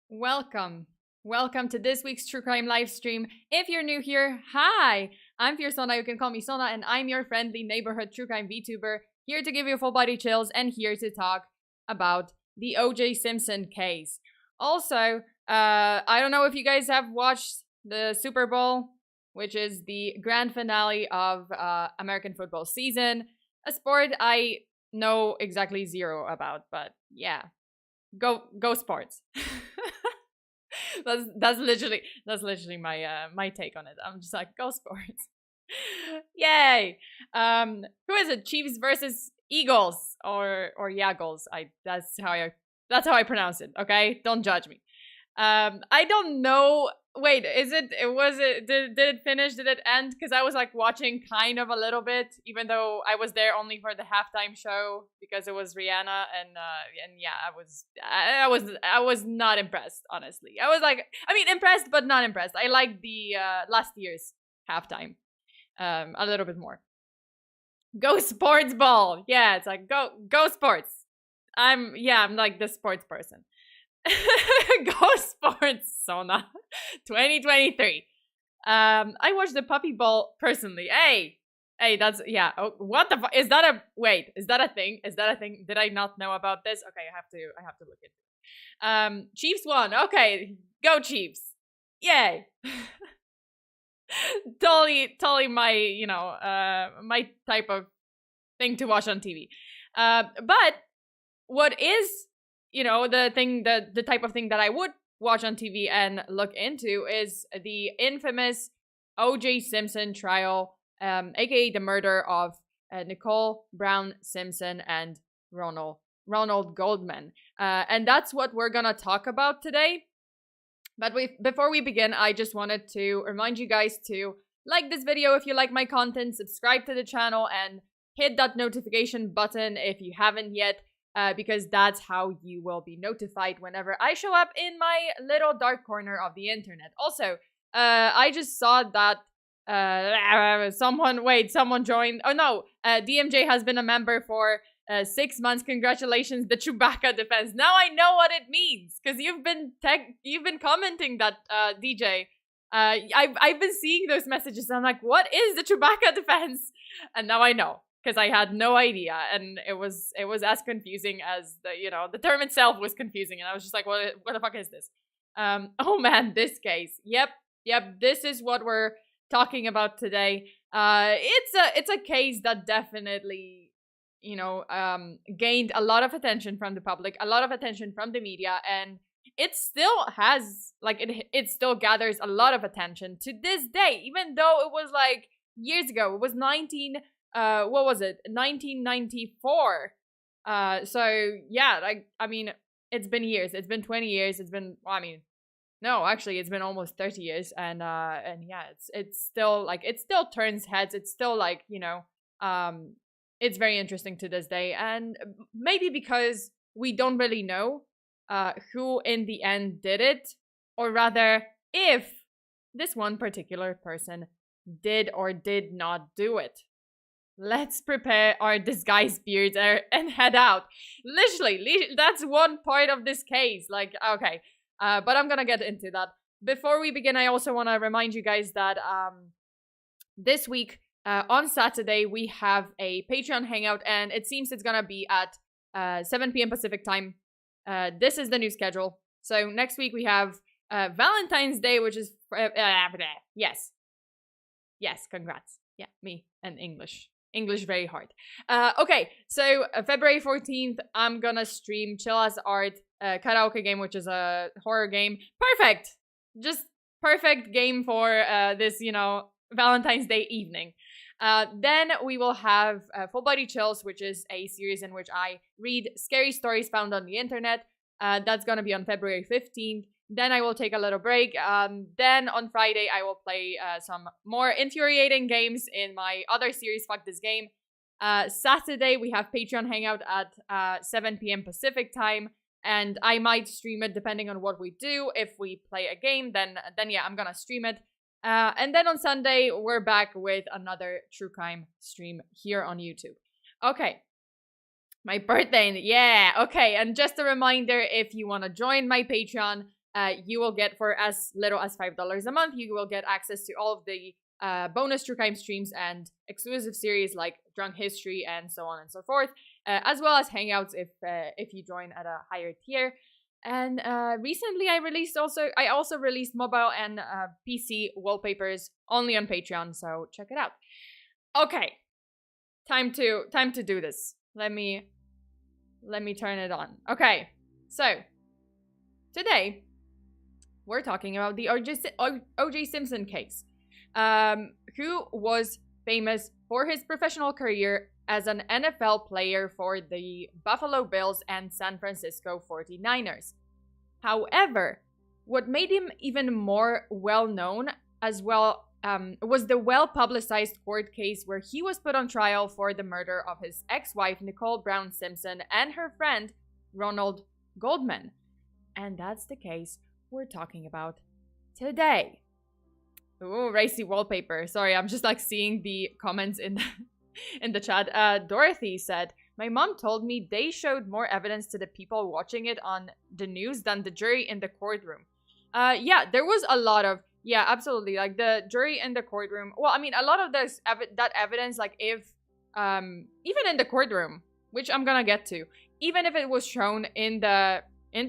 Welcome. Welcome to this week's True Crime live stream. If you're new here, hi! I'm FEARSONA, you can call me Sona, and I'm your friendly neighborhood True Crime VTuber, here to give you full body chills and here to talk about the O.J. Simpson case. Also, I don't know if you guys have watched the Super Bowl, which is the grand finale of American football season, a sport I know exactly zero about, but yeah. Go sports. that's literally my take on it. I'm just like, go sports. Yay. Who is it? Chiefs versus Eagles or Yagles. That's how I pronounce it, okay? Don't judge me. I don't know. Wait, did it finish? Did it end? Because I was like watching kind of a little bit, even though I was there only for the halftime show because it was Rihanna, and yeah, I was not impressed, honestly. I was like, impressed but not impressed. I liked the last year's halftime a little bit more. Go sports ball. Yeah, it's like go sports. I'm like the sports person. Go sports, Sona. 2023. I watched the puppy ball personally. Hey, that's Oh, what the fuck? Is that a thing? Is that a thing? Did I not know about this? Okay, I have to look into it. Chiefs won. Okay, go Chiefs. Yay. totally my my type of thing to watch on TV. But what is the type of thing that I would watch on TV and look into is the infamous O.J. Simpson trial, aka the murder of Nicole Brown Simpson and Ronald Goldman. And that's what we're gonna talk about today. But before we begin, I just wanted to remind you guys to like this video if you like my content, subscribe to the channel, and hit that notification button if you haven't yet. Because that's how you will be notified whenever I show up in my little dark corner of the internet. Also, I just saw that someone joined. Oh no, DMJ has been a member for 6 months. Congratulations, the Chewbacca defense. Now I know what it means because you've been commenting that DJ. I've been seeing those messages. And I'm like, what is the Chewbacca defense? And now I know. Because I had no idea, and it was as confusing as the term itself was confusing, and I was just like, what the fuck is this? Oh man, this case. Yep, this is what we're talking about today. It's a case that definitely gained a lot of attention from the public, a lot of attention from the media, and it still has it still gathers a lot of attention to this day, even though it was like years ago. It was 1994. So yeah, it's been years. It's been 20 years. It's been, no, actually, it's been almost 30 years. And yeah, it's still it still turns heads. It's still it's very interesting to this day. And maybe because we don't really know who in the end did it, or rather, if this one particular person did or did not do it. Let's prepare our disguise beards and head out. Literally, that's one part of this case. Okay. But I'm gonna get into that. Before we begin, I also want to remind you guys that this week, on Saturday, we have a Patreon hangout, and it seems it's gonna be at 7 p.m. Pacific time. This is the new schedule. So next week we have Valentine's Day, which is... Yes, congrats. Yeah, me and English very hard. Okay, so February 14th, I'm gonna stream Chill as Art karaoke game, which is a horror game. Perfect! Just perfect game for this, Valentine's Day evening. Then we will have Full Body Chills, which is a series in which I read scary stories found on the internet. That's gonna be on February 15th. Then I will take a little break. Then on Friday, I will play some more infuriating games in my other series, Fuck This Game. Saturday, we have Patreon Hangout at 7 p.m. Pacific time. And I might stream it depending on what we do. If we play a game, then yeah, I'm gonna stream it. And then on Sunday, we're back with another true crime stream here on YouTube. Okay. My birthday, yeah, okay. And just a reminder, if you want to join my Patreon, you will get, for as little as $5 a month, you will get access to all of the bonus true crime streams and exclusive series like Drunk History and so on and so forth, as well as hangouts if you join at a higher tier. And recently I also released mobile and PC wallpapers only on Patreon, so check it out. Okay, time to do this. Let me turn it on. Okay, so today we're talking about the O.J. Simpson case, who was famous for his professional career as an NFL player for the Buffalo Bills and San Francisco 49ers. However, what made him even more well-known as well was the well-publicized court case where he was put on trial for the murder of his ex-wife, Nicole Brown Simpson, and her friend, Ronald Goldman. And that's the case we're talking about today. Ooh, racy wallpaper. Sorry, I'm just like seeing the comments in the chat. Dorothy said, "My mom told me they showed more evidence to the people watching it on the news than the jury in the courtroom." Yeah, there was a lot of, yeah, absolutely. Like the jury in the courtroom. Well, I mean, a lot of this that evidence, like if even in the courtroom, which I'm gonna get to, even if it was shown in the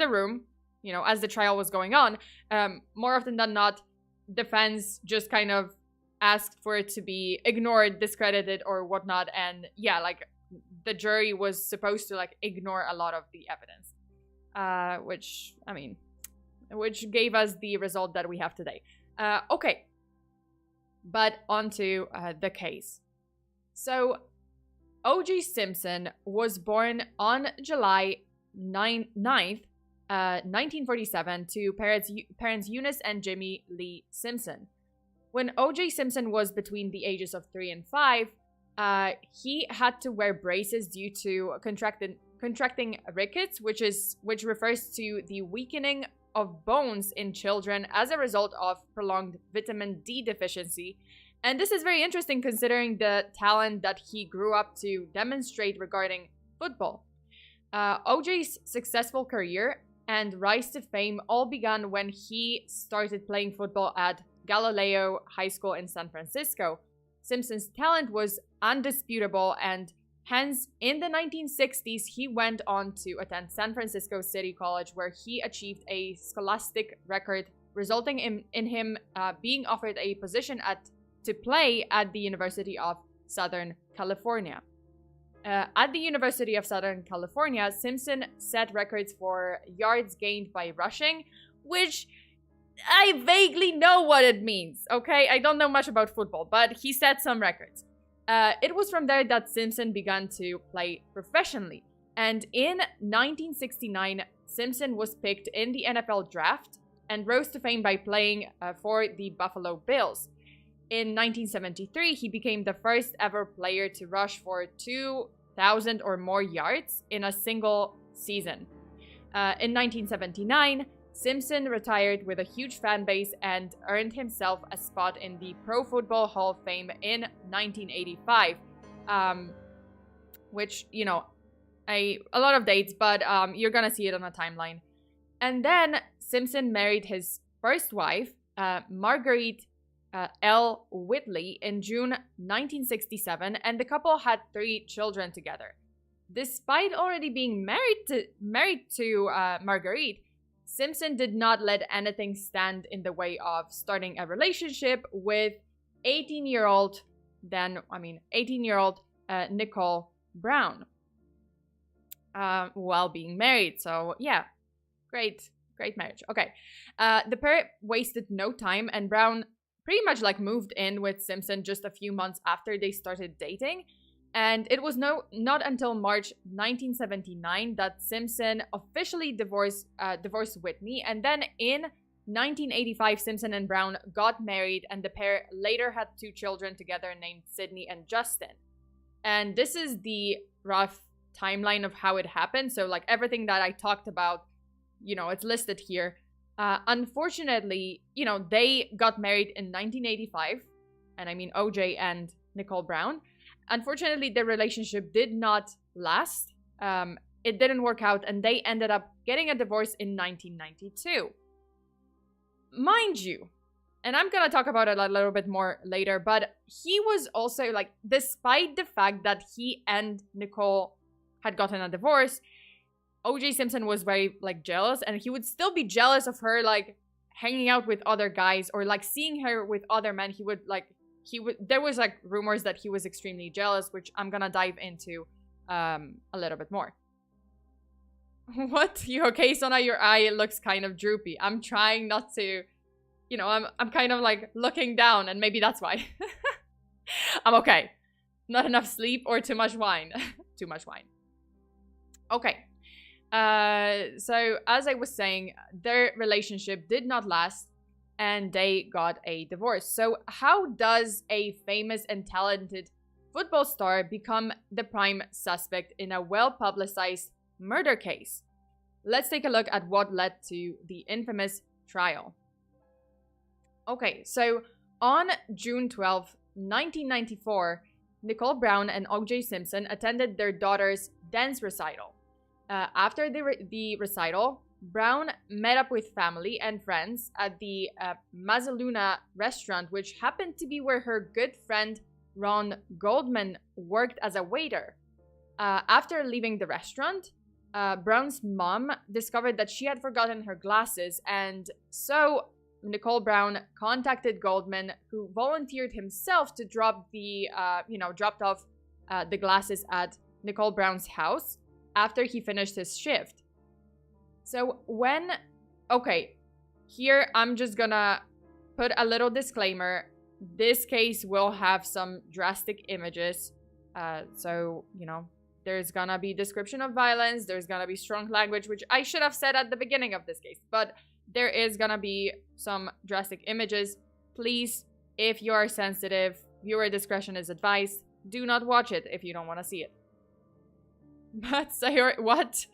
room, you know, as the trial was going on, more often than not, defense just kind of asked for it to be ignored, discredited, or whatnot. And yeah, like the jury was supposed to like ignore a lot of the evidence, which gave us the result that we have today. Okay, but onto the case. So O.J. Simpson was born on July 9th, 1947 to parents Eunice and Jimmy Lee Simpson. When O.J. Simpson was between the ages of 3 and 5, he had to wear braces due to contracting rickets, which refers to the weakening of bones in children as a result of prolonged vitamin D deficiency. And this is very interesting considering the talent that he grew up to demonstrate regarding football. O.J.'s successful career and rise to fame all began when he started playing football at Galileo High School in San Francisco. Simpson's talent was undisputable, and hence, in the 1960s, he went on to attend San Francisco City College, where he achieved a scholastic record, resulting in him being offered a position to play at the University of Southern California. At the University of Southern California, Simpson set records for yards gained by rushing, which I vaguely know what it means, okay? I don't know much about football, but he set some records. It was from there that Simpson began to play professionally. And in 1969, Simpson was picked in the NFL draft and rose to fame by playing for the Buffalo Bills. In 1973, he became the first ever player to rush for 2,000 or more yards in a single season. In 1979, Simpson retired with a huge fan base and earned himself a spot in the Pro Football Hall of Fame in 1985, which, you know, a lot of dates, but you're gonna see it on a timeline. And then Simpson married his first wife, Marguerite L. Whitley, in June 1967, and the couple had 3 children together. Despite already being married to Marguerite, Simpson did not let anything stand in the way of starting a relationship with 18-year-old Nicole Brown while being married. So yeah, great marriage. Okay, the pair wasted no time, and Brown pretty much like moved in with Simpson just a few months after they started dating. And it was not until March 1979 that Simpson officially divorced Whitney. And then in 1985, Simpson and Brown got married, and the pair later had 2 children together named Sydney and Justin. And this is the rough timeline of how it happened. So like everything that I talked about, you know, it's listed here. Unfortunately, you know, they got married in 1985, and I mean OJ and Nicole Brown. Unfortunately, their relationship did not last. It didn't work out, and they ended up getting a divorce in 1992. mind you, and I'm gonna talk about it a little bit more later, but he was also like, despite the fact that he and Nicole had gotten a divorce, OJ Simpson was very like jealous, and he would still be jealous of her like hanging out with other guys or like seeing her with other men. There was like rumors that he was extremely jealous, which I'm gonna dive into a little bit more. What? You okay, Sona? Your eye looks kind of droopy. I'm trying not to, I'm kind of like looking down, and maybe that's why. I'm okay. Not enough sleep or too much wine. Too much wine. Okay. So as I was saying, their relationship did not last and they got a divorce. So how does a famous and talented football star become the prime suspect in a well-publicized murder case? Let's take a look at what led to the infamous trial. Okay, so on June 12, 1994, Nicole Brown and O.J. Simpson attended their daughter's dance recital. After the recital, Brown met up with family and friends at the Mazzaluna restaurant, which happened to be where her good friend Ron Goldman worked as a waiter. After leaving the restaurant, Brown's mom discovered that she had forgotten her glasses, and so Nicole Brown contacted Goldman, who volunteered himself to dropped off the glasses at Nicole Brown's house after he finished his shift. So here I'm just gonna put a little disclaimer. This case will have some drastic images. There's gonna be description of violence. There's gonna be strong language, which I should have said at the beginning of this case. But there is gonna be some drastic images. Please, if you are sensitive, viewer discretion is advised. Do not watch it if you don't want to see it. But what?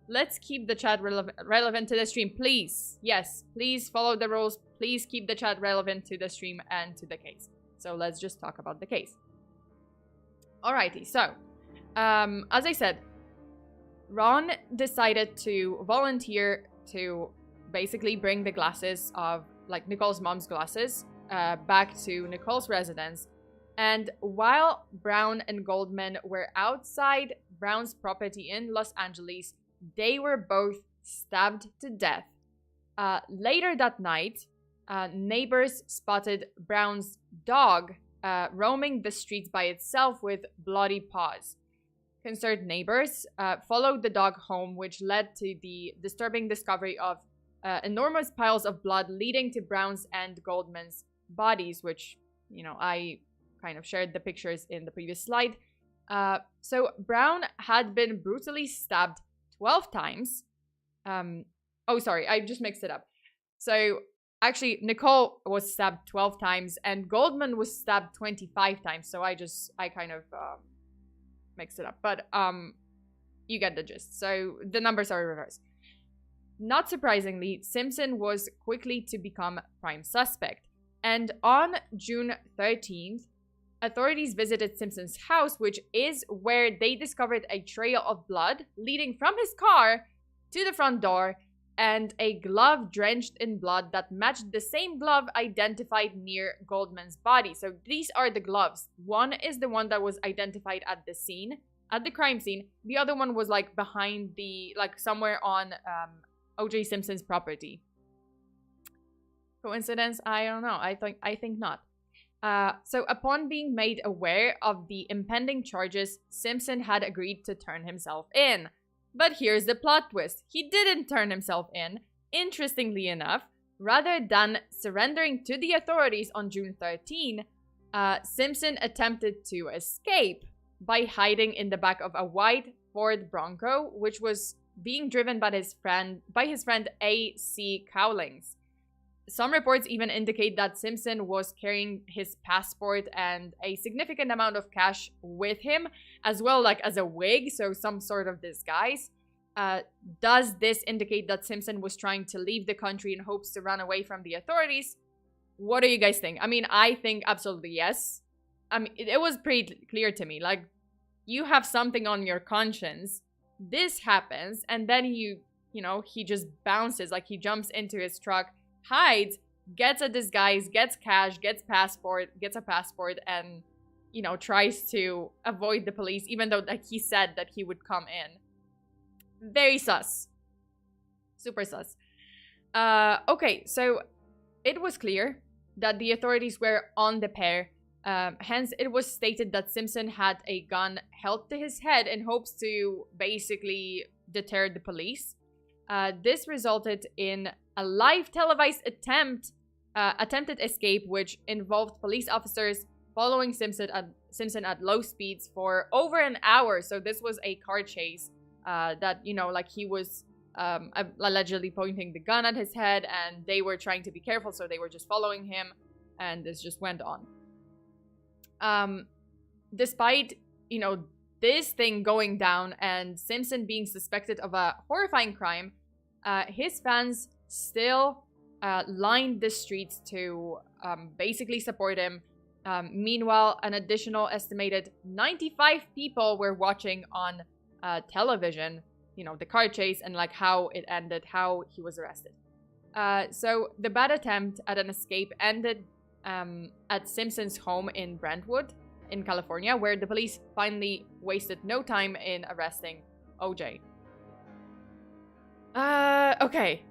Let's keep the chat relevant to the stream, please. Yes, please follow the rules. Please keep the chat relevant to the stream and to the case. So let's just talk about the case. Alrighty, so as I said, Ron decided to volunteer to basically bring the glasses of Nicole's mom's glasses back to Nicole's residence. And while Brown and Goldman were outside Brown's property in Los Angeles, they were both stabbed to death. Later that night, neighbors spotted Brown's dog roaming the streets by itself with bloody paws. Concerned neighbors followed the dog home, which led to the disturbing discovery of enormous piles of blood leading to Brown's and Goldman's bodies, which, I kind of shared the pictures in the previous slide. So Brown had been brutally stabbed 12 times. I just mixed it up. So actually, Nicole was stabbed 12 times and Goldman was stabbed 25 times. So I kind of mixed it up. But you get the gist. So the numbers are reversed. Not surprisingly, Simpson was quickly to become prime suspect. And on June 13th, authorities visited Simpson's house, which is where they discovered a trail of blood leading from his car to the front door and a glove drenched in blood that matched the same glove identified near Goldman's body. So these are the gloves. One is the one that was identified at the crime scene. The other one was behind somewhere on O.J. Simpson's property. Coincidence? I don't know. I think not. So upon being made aware of the impending charges, Simpson had agreed to turn himself in. But here's the plot twist. He didn't turn himself in. Interestingly enough, rather than surrendering to the authorities on June 13, Simpson attempted to escape by hiding in the back of a white Ford Bronco, which was being driven by his friend A.C. Cowlings. Some reports even indicate that Simpson was carrying his passport and a significant amount of cash with him, as well as a wig, so some sort of disguise. Does this indicate that Simpson was trying to leave the country in hopes to run away from the authorities? What do you guys think? I mean, I think absolutely yes. I mean, it was pretty clear to me. You have something on your conscience. This happens, and then he just bounces. He jumps into his truck, hides, gets a disguise, gets cash, gets a passport, and, you know, tries to avoid the police, even though like he said that he would come in. Very sus. Super sus. Okay, so it was clear that the authorities were on the pair. Hence, it was stated that Simpson had a gun held to his head in hopes to basically deter the police. This resulted in a live televised attempted escape, which involved police officers following Simpson at low speeds for over an hour. So this was a car chase that, you know, like he was allegedly pointing the gun at his head, and they were trying to be careful, so they were just following him, and this just went on. Despite, you know, this thing going down and Simpson being suspected of a horrifying crime, his fans still lined the streets to basically support him. Meanwhile, an additional estimated 95 people were watching on television, you know, the car chase and like how it ended, how he was arrested. So the bad attempt at an escape ended at Simpson's home in Brentwood in California, where the police finally wasted no time in arresting OJ. Okay.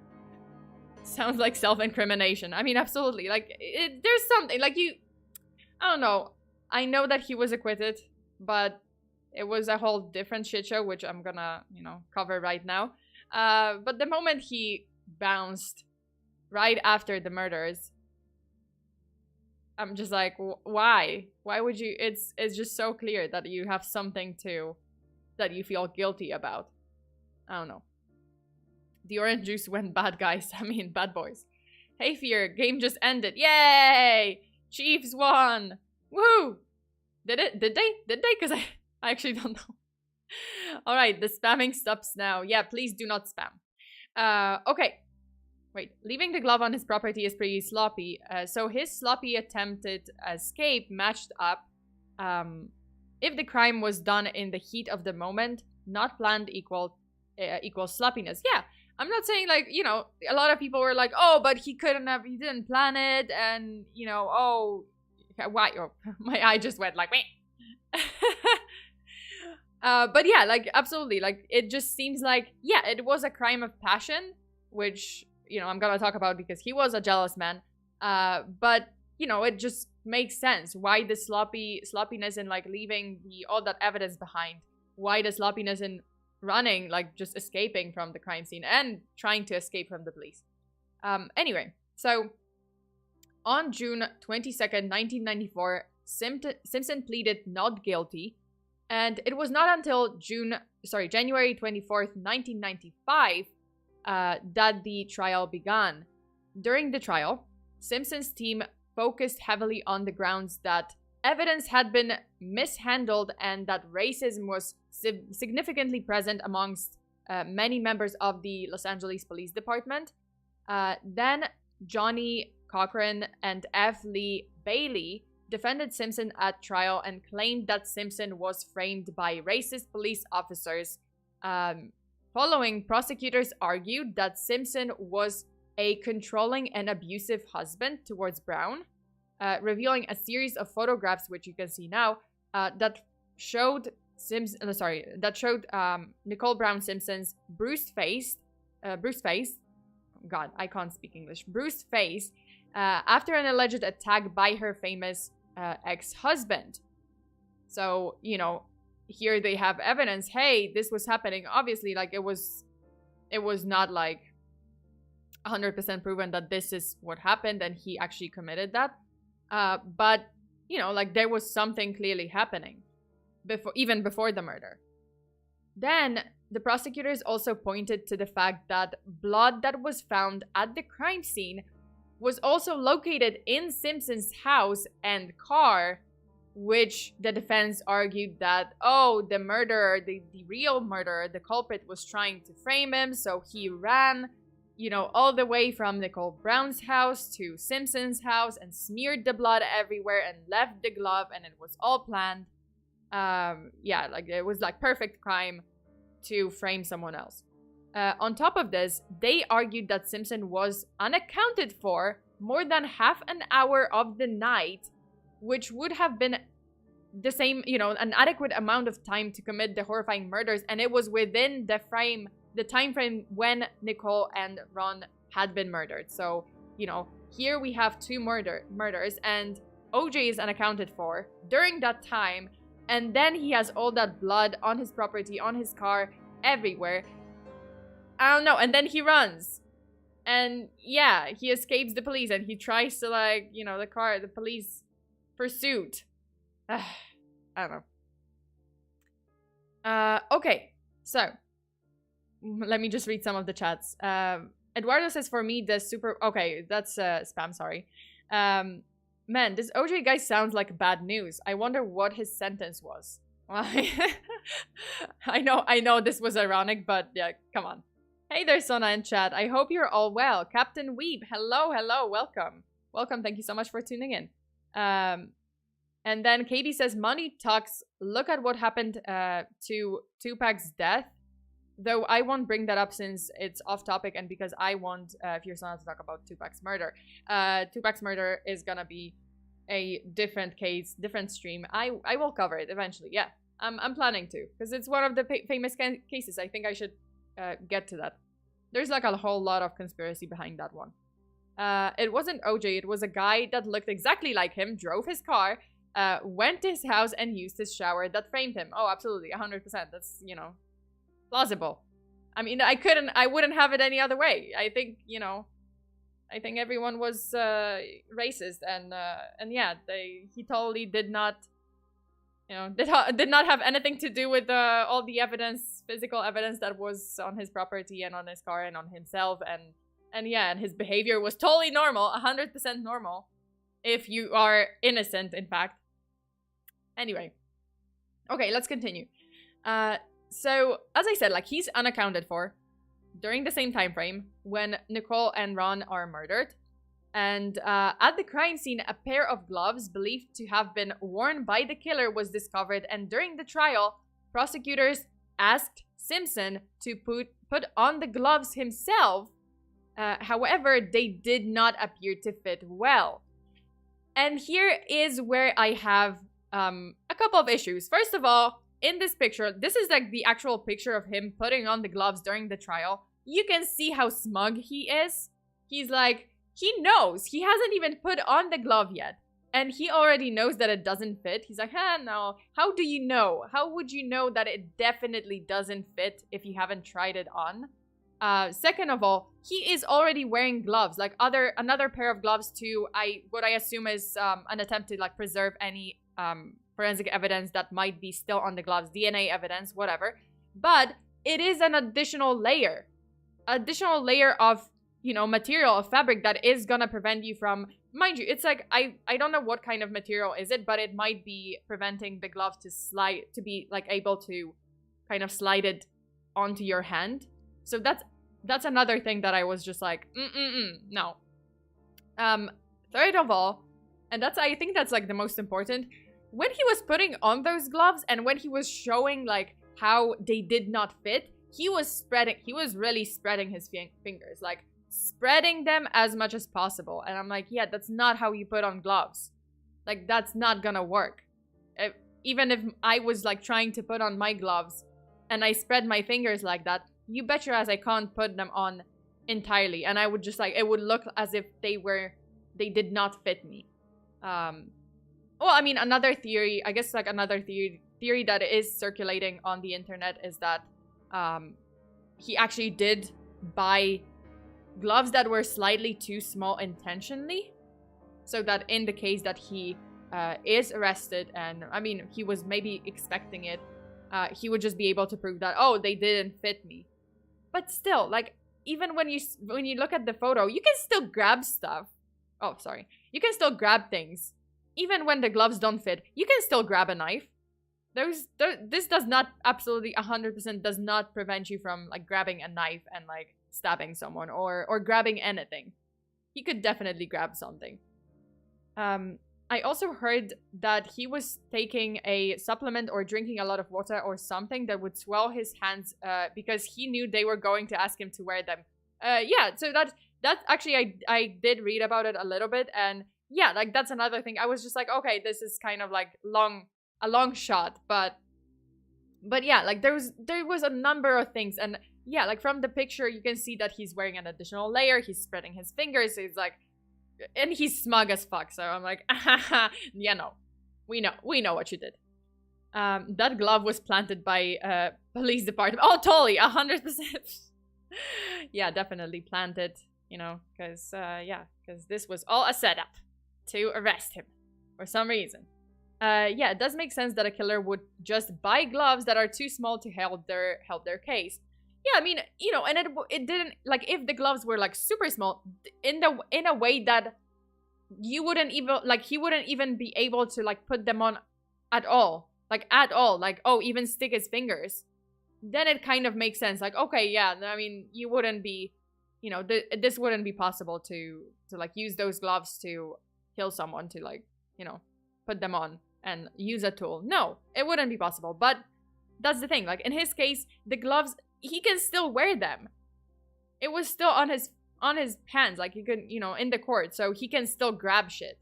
Sounds like self-incrimination. I mean, absolutely. Like, there's something, like I don't know. I know that he was acquitted, but it was a whole different shit show, which I'm gonna, you know, cover right now. But the moment he bounced right after the murders, I'm just like, why? Why would you? It's just so clear that you have something that you feel guilty about. I don't know. The orange juice went bad, guys. I mean, bad boys. Hey, Fear, game just ended. Yay! Chiefs won! Woo! Did they? Because I actually don't know. Alright, the spamming stops now. Yeah, please do not spam. Okay. Wait, leaving the glove on his property is pretty sloppy. So his sloppy attempted escape matched up. If the crime was done in the heat of the moment, not planned equals sloppiness. Yeah, I'm not saying, like, you know, a lot of people were like, oh, but he didn't plan it, and, you know, oh, why? Oh, my eye just went like, meh. But yeah, like, absolutely, like, it just seems like, yeah, it was a crime of passion, which, you know, I'm gonna talk about because he was a jealous man. But, you know, it just makes sense. Why the sloppiness in, like, leaving all that evidence behind? Why the sloppiness in running, like, just escaping from the crime scene and trying to escape from the police? Anyway, so on June 22nd, 1994, Simpson pleaded not guilty, and it was not until January 24th, 1995, that the trial began. During the trial, Simpson's team focused heavily on the grounds that evidence had been mishandled and that racism was significantly present amongst many members of the Los Angeles Police Department. Then Johnny Cochran and F. Lee Bailey defended Simpson at trial and claimed that Simpson was framed by racist police officers. Following, prosecutors argued that Simpson was a controlling and abusive husband towards Brown, revealing a series of photographs, which you can see now, that showed Nicole Brown Simpson's bruised face. God, I can't speak English. Bruised face after an alleged attack by her famous ex-husband. So, you know, here they have evidence. Hey, this was happening. Obviously, like, it was not like 100% proven that this is what happened and he actually committed that. But, you know, like, there was something clearly happening even before the murder. Then the prosecutors also pointed to the fact that blood that was found at the crime scene was also located in Simpson's house and car, which the defense argued that, oh, the murderer, the real murderer, the culprit, was trying to frame him, so he ran, you know, all the way from Nicole Brown's house to Simpson's house and smeared the blood everywhere and left the glove, and it was all planned. Yeah, like, it was like perfect crime to frame someone else. On top of this, they argued that Simpson was unaccounted for more than half an hour of the night, which would have been the same, you know, an adequate amount of time to commit the horrifying murders, and it was within the time frame when Nicole and Ron had been murdered. So, you know, here we have two murders, and OJ is unaccounted for during that time, and then he has all that blood on his property, on his car, everywhere. I don't know, and then he runs. And yeah, he escapes the police, and he tries to, like, you know, the police pursuit. I don't know. Okay, so let me just read some of the chats. Eduardo says, for me, the super... Okay, that's spam, sorry. Man, this OJ guy sounds like bad news. I wonder what his sentence was. I know this was ironic, but yeah, come on. Hey there, Sona in chat. I hope you're all well. Captain Weeb, hello, welcome. Welcome, thank you so much for tuning in. And then Katie says, money talks. Look at what happened to Tupac's death. Though I won't bring that up since it's off topic and because I want FEARSONA to talk about Tupac's murder. Tupac's murder is gonna be a different case, different stream. I will cover it eventually, yeah. I'm planning to, because it's one of the famous cases. I think I should get to that. There's like a whole lot of conspiracy behind that one. It wasn't OJ, it was a guy that looked exactly like him, drove his car, went to his house and used his shower that framed him. Oh, absolutely, 100%. That's, you know, plausible. I mean, I wouldn't have it any other way. I think, you know, I think everyone was racist, and yeah, he totally did not, you know, did not have anything to do with all the evidence, physical evidence that was on his property and on his car and on himself, and yeah, and his behavior was totally normal, 100% normal, if you are innocent, in fact. Anyway, okay, let's continue. So, as I said, like, he's unaccounted for during the same time frame when Nicole and Ron are murdered. And at the crime scene, a pair of gloves believed to have been worn by the killer was discovered. And during the trial, prosecutors asked Simpson to put on the gloves himself. However, they did not appear to fit well. And here is where I have a couple of issues. First of all, in this picture, this is like the actual picture of him putting on the gloves during the trial. You can see how smug he is. He's like, he knows. He hasn't even put on the glove yet. And he already knows that it doesn't fit. He's like, no. How do you know? How would you know that it definitely doesn't fit if you haven't tried it on? Second of all, he is already wearing gloves, like another pair of gloves to what I assume is an attempt to like preserve any forensic evidence that might be still on the gloves, DNA evidence, whatever. But it is an additional layer of, you know, material, of fabric that is gonna prevent you from, mind you, it's like, I don't know what kind of material is it, but it might be preventing the glove to be like able to kind of slide it onto your hand. So that's another thing that I was just like, no. Third of all, and I think that's like the most important, when he was putting on those gloves and when he was showing like how they did not fit, he was really spreading his fingers, like spreading them as much as possible. And I'm like, yeah, that's not how you put on gloves. Like, that's not gonna work. Even if I was like trying to put on my gloves and I spread my fingers like that, you bet your ass I can't put them on entirely. And I would just like, it would look as if they did not fit me. Well, I mean, another theory, I guess like another theory that is circulating on the internet is that he actually did buy gloves that were slightly too small intentionally, so that in the case that he is arrested, and I mean, he was maybe expecting it, he would just be able to prove that, oh, they didn't fit me. But still, like, even when you look at the photo, you can still grab stuff. Oh, sorry. You can still grab things. Even when the gloves don't fit, you can still grab a knife. This does not, absolutely 100% does not prevent you from like grabbing a knife and like stabbing someone or grabbing anything. He could definitely grab something. I also heard that he was taking a supplement or drinking a lot of water or something that would swell his hands because he knew they were going to ask him to wear them. Yeah, so That's actually, I did read about it a little bit, and yeah, like that's another thing. I was just like, okay, this is kind of like a long shot, but yeah, like there was a number of things, and yeah, like from the picture you can see that he's wearing an additional layer, he's spreading his fingers, he's like, and he's smug as fuck. So I'm like, yeah, no, we know what you did. That glove was planted by police department. Oh, totally, 100%. Yeah, definitely planted. Because this was all a setup to arrest him for some reason. Yeah, it does make sense that a killer would just buy gloves that are too small to help their case. Yeah, I mean, and it didn't, like, if the gloves were like super small, in a way that you wouldn't even, like, he wouldn't even be able to like put them on at all, like oh, even stick his fingers, then it kind of makes sense. Like, okay, yeah, I mean, you wouldn't be, this wouldn't be possible to like use those gloves to kill someone, to like, put them on and use a tool. No, it wouldn't be possible. But that's the thing, like in his case, the gloves, he can still wear them. It was still on his hands, like he could, in the court, so he can still grab shit.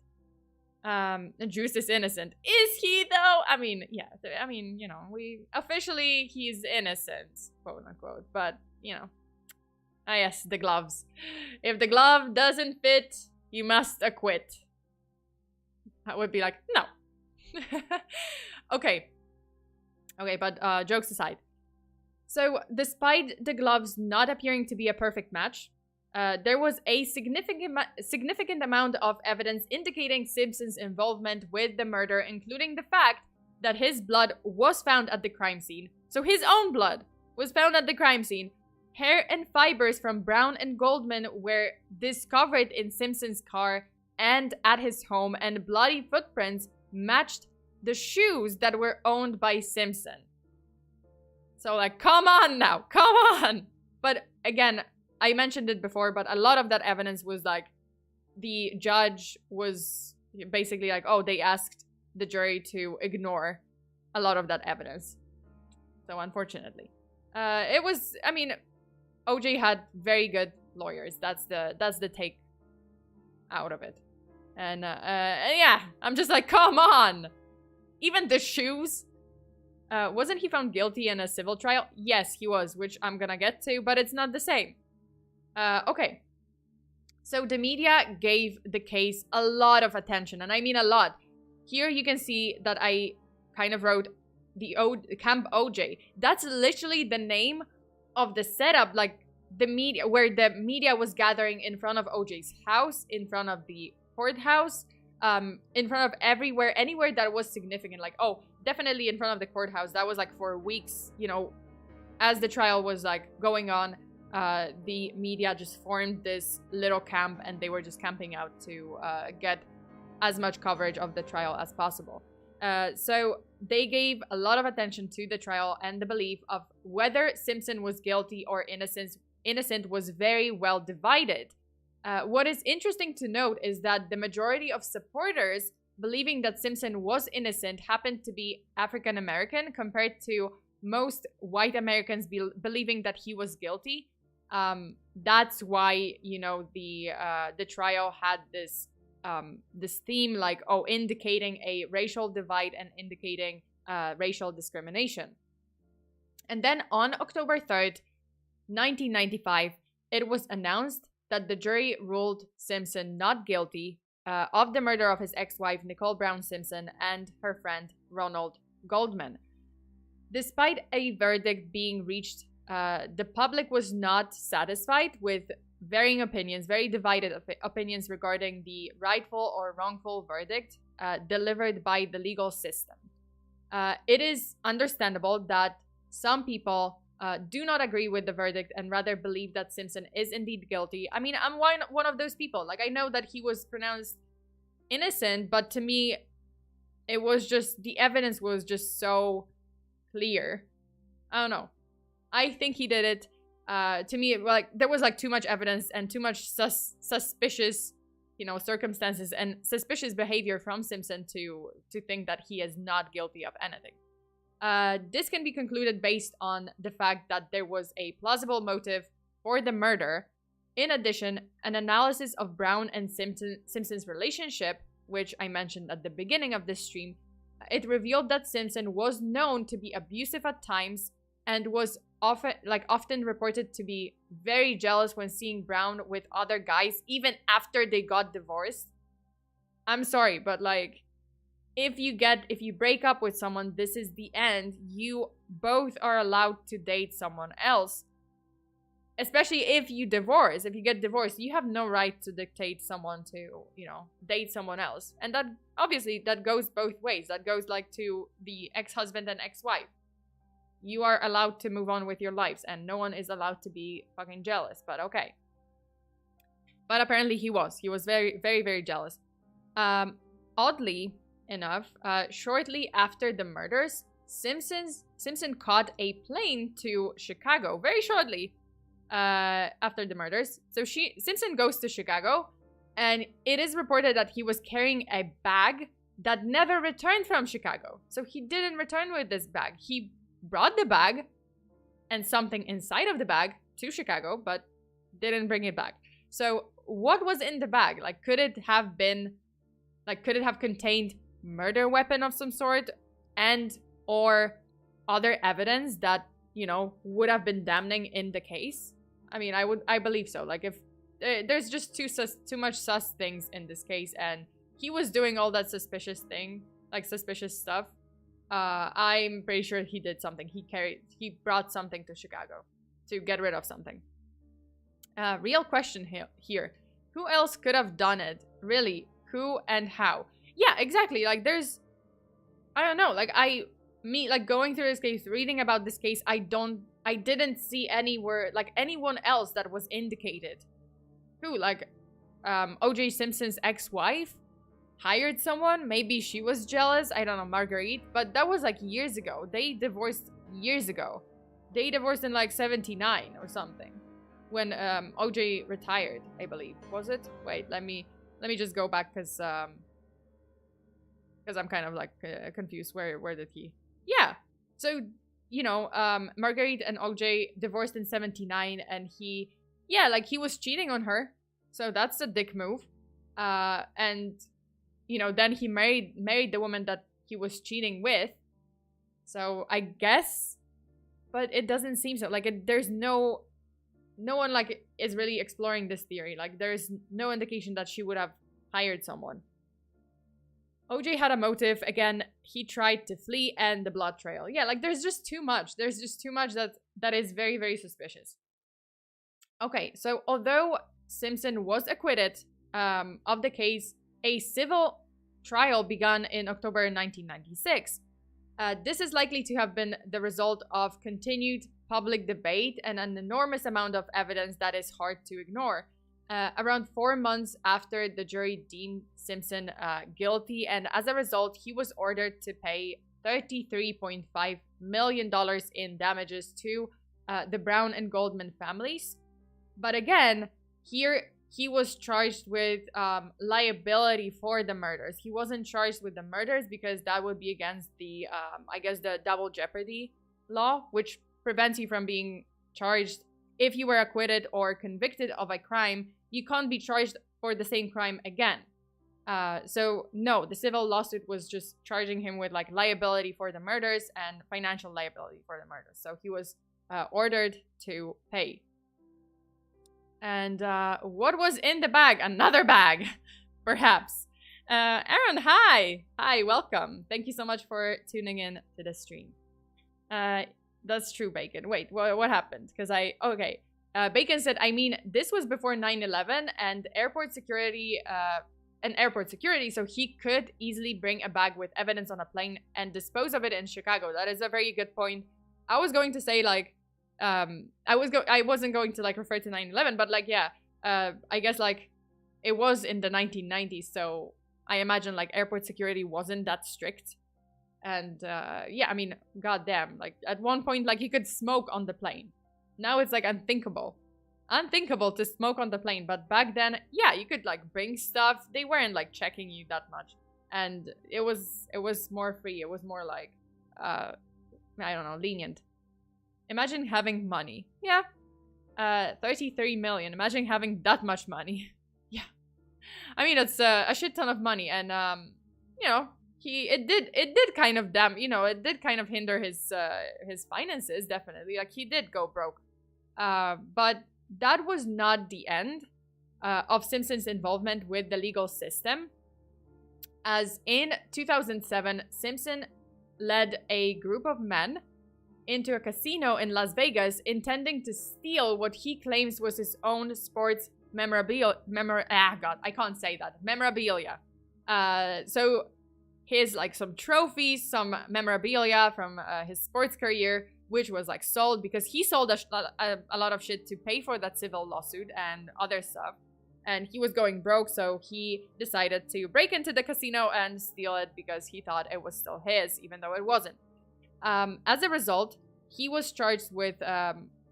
Juice is innocent. Is he though? I mean, yeah, I mean, we officially, he's innocent, quote unquote, but yes, the gloves. If the glove doesn't fit, you must acquit. I would be like, no. Okay, but jokes aside. So, despite the gloves not appearing to be a perfect match, there was a significant amount of evidence indicating Simpson's involvement with the murder, including the fact that his blood was found at the crime scene. So his own blood was found at the crime scene. Hair and fibers from Brown and Goldman were discovered in Simpson's car and at his home, and bloody footprints matched the shoes that were owned by Simpson. So, like, come on now, come on! But again, I mentioned it before, but a lot of that evidence was like, the judge was basically like, oh, they asked the jury to ignore a lot of that evidence. So, unfortunately. It was, I mean, OJ had very good lawyers. That's the take out of it. And yeah, I'm just like, come on! Even the shoes. Wasn't he found guilty in a civil trial? Yes, he was, which I'm gonna get to, but it's not the same. Okay. So the media gave the case a lot of attention, and I mean a lot. Here you can see that I kind of wrote the Camp OJ. That's literally the name of the setup, like the media, where the media was gathering in front of OJ's house, in front of the courthouse, in front of anywhere that was significant. Like, oh, definitely in front of the courthouse. That was like for weeks, as the trial was like going on. The media just formed this little camp, and they were just camping out to get as much coverage of the trial as possible. So they gave a lot of attention to the trial, and the belief of whether Simpson was guilty or innocent was very well divided. What is interesting to note is that the majority of supporters believing that Simpson was innocent happened to be African American, compared to most white Americans believing that he was guilty. That's why, the trial had this theme, like, oh, indicating a racial divide and indicating racial discrimination. And then on October 3rd, 1995, it was announced that the jury ruled Simpson not guilty of the murder of his ex-wife, Nicole Brown Simpson, and her friend, Ronald Goldman. Despite a verdict being reached, the public was not satisfied, with varying opinions, very divided opinions regarding the rightful or wrongful verdict delivered by the legal system. It is understandable that some people do not agree with the verdict and rather believe that Simpson is indeed guilty. I mean, I'm one of those people. Like, I know that he was pronounced innocent, but to me, it was just, the evidence was just so clear. I don't know. I think he did it. To me, like, there was like too much evidence and too much suspicious, circumstances and suspicious behavior from Simpson to think that he is not guilty of anything. This can be concluded based on the fact that there was a plausible motive for the murder, In addition, an analysis of Brown and Simpson's relationship, which I mentioned at the beginning of this stream, it revealed that Simpson was known to be abusive at times and was often reported to be very jealous when seeing Brown with other guys, even after they got divorced. I'm sorry, but like, if you break up with someone, this is the end. You both are allowed to date someone else. Especially if you get divorced, you have no right to dictate someone to, date someone else. And that, obviously, that goes both ways. That goes like to the ex-husband and ex-wife. You are allowed to move on with your lives, and no one is allowed to be fucking jealous, but okay. But apparently he was very, very, very jealous. Oddly enough, shortly after the murders, Simpson caught a plane to Chicago, very shortly after the murders. So Simpson goes to Chicago, and it is reported that he was carrying a bag that never returned from Chicago. So he didn't return with this bag. He brought the bag and something inside of the bag to Chicago, but didn't bring it back. So what was in the bag? Like, could it have contained murder weapon of some sort or other evidence that, would have been damning in the case? I mean, I believe so. Like, if there's just too much sus things in this case, and he was doing all that suspicious stuff, I'm pretty sure he did something. He brought something to Chicago to get rid of something. Real question here. Who else could have done it? Really? Who and how? Yeah, exactly. Like, I don't know. Like, going through this case, reading about this case, I didn't see anywhere, like, anyone else that was indicated. Who? Like, O.J. Simpson's ex-wife hired someone? Maybe she was jealous? I don't know, Marguerite. But that was, like, years ago. They divorced years ago. They divorced in, like, 79 or something. When, O.J. retired, I believe. Was it? Wait, let me just go back, because I'm kind of, like, confused. Where did he... Yeah. So, Marguerite and OJ divorced in 79, and he was cheating on her. So that's a dick move. And, then he married the woman that he was cheating with. So I guess, but it doesn't seem so. Like, there's no one, like, is really exploring this theory. Like, there's no indication that she would have hired someone. OJ had a motive. Again, he tried to flee, and the blood trail. Yeah, like, there's just too much. There's just too much that is very, very suspicious. Okay, so although Simpson was acquitted of the case, a civil trial began in October 1996. This is likely to have been the result of continued public debate and an enormous amount of evidence that is hard to ignore. Around 4 months after the jury deemed Simpson guilty, and as a result, he was ordered to pay $33.5 million in damages to the Brown and Goldman families. But again, here he was charged with liability for the murders. He wasn't charged with the murders because that would be against the, the double jeopardy law, which prevents you from being charged if you were acquitted or convicted of a crime. You can't be charged for the same crime again. So no, the civil lawsuit was just charging him with, like, liability for the murders and financial liability for the murders. So he was ordered to pay. And what was in the bag? Another bag, perhaps. Aaron, hi. Hi, welcome. Thank you so much for tuning in to the stream. That's true, Bacon. Wait, what happened? Because Bacon said, this was before 9/11 and airport security, so he could easily bring a bag with evidence on a plane and dispose of it in Chicago. That is a very good point. I was going to say, like, I wasn't going to, like, refer to 9/11, but, like, yeah, I guess, like, it was in the 1990s, so I imagine, like, airport security wasn't that strict. And, yeah, goddamn, like, at one point, like, you could smoke on the plane. Now it's, like, unthinkable to smoke on the plane. But back then, yeah, you could, like, bring stuff. They weren't, like, checking you that much. And it was more free. It was more, like, I don't know, lenient. Imagine having money. Yeah, 33 million. Imagine having that much money. Yeah. I mean, that's a shit ton of money. And, you know, it did kind of it did kind of hinder his finances, definitely. Like, he did go broke. But that was not the end of Simpson's involvement with the legal system. As in 2007, Simpson led a group of men into a casino in Las Vegas, intending to steal what he claims was his own sports memorabilia. So his, like, some trophies, some memorabilia from his sports career, which was, like, sold because he sold a lot of shit to pay for that civil lawsuit and other stuff. And he was going broke, so he decided to break into the casino and steal it because he thought it was still his, even though it wasn't. As a result, he was charged with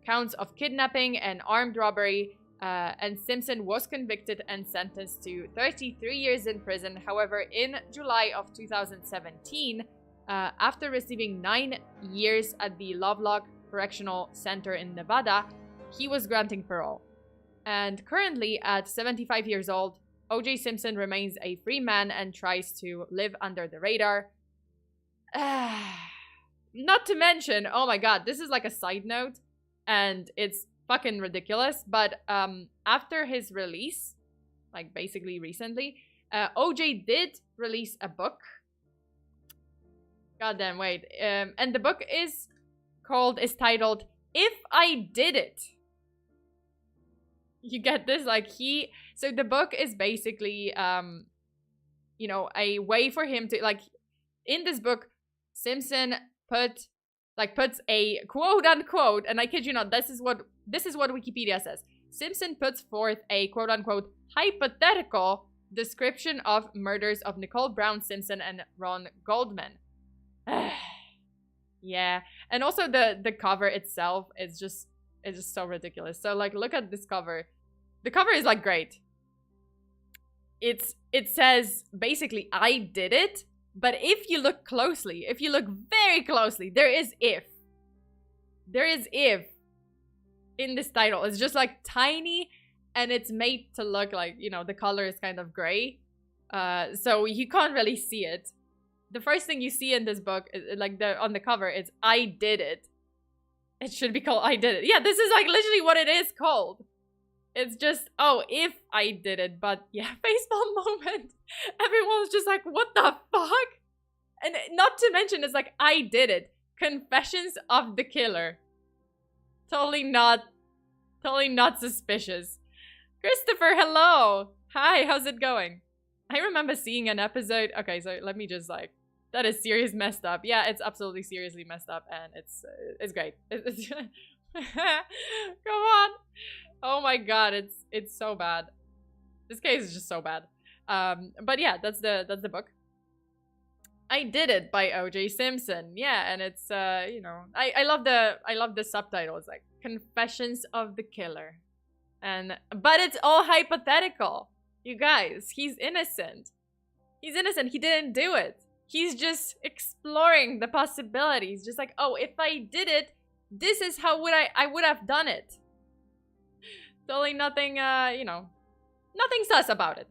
counts of kidnapping and armed robbery, and Simpson was convicted and sentenced to 33 years in prison. However, in July of 2017, after receiving 9 years at the Lovelock Correctional Center in Nevada, he was granted parole. And currently, at 75 years old, O.J. Simpson remains a free man and tries to live under the radar. Not to mention, oh my god, this is like a side note, and it's fucking ridiculous, but after his release, like basically recently, O.J. did release a book. Goddamn, wait. And the book is titled, If I Did It. You get this? Like, so the book is basically, you know, a way for him to, like, in this book, Simpson puts a quote unquote, and I kid you not, this is what Wikipedia says. Simpson puts forth a quote unquote hypothetical description of murders of Nicole Brown Simpson and Ron Goldman. Yeah. And also the cover itself is just so ridiculous. So, like, look at this cover. The cover is, like, great. It says basically I did it, but if you look closely, if you look very closely, there is if in this title. It's just, like, tiny, and it's made to look like, you know, the color is kind of gray, so you can't really see it. The first thing you see in this book, like, on the cover, is I did it. It should be called I Did It. Yeah, this is, like, literally what it is called. It's just, oh, if I did it. But yeah, facepalm moment. Everyone's just like, what the fuck? And not to mention, it's like, I did it. Confessions of the Killer. Totally not suspicious. Christopher, hello. Hi, how's it going? I remember seeing an episode. Okay, so let me just, like, that is serious messed up. Yeah, it's absolutely seriously messed up, and it's great. Come on. Oh my god, it's so bad. This case is just so bad. But yeah, that's the book. I Did It by O.J. Simpson. Yeah, and it's you know, I love the subtitle. It's like Confessions of the Killer. But it's all hypothetical. You guys, he's innocent. He's innocent. He didn't do it. He's just exploring the possibilities. Just like, oh, if I did it, this is how I would have done it. Totally nothing, you know, nothing sus about it.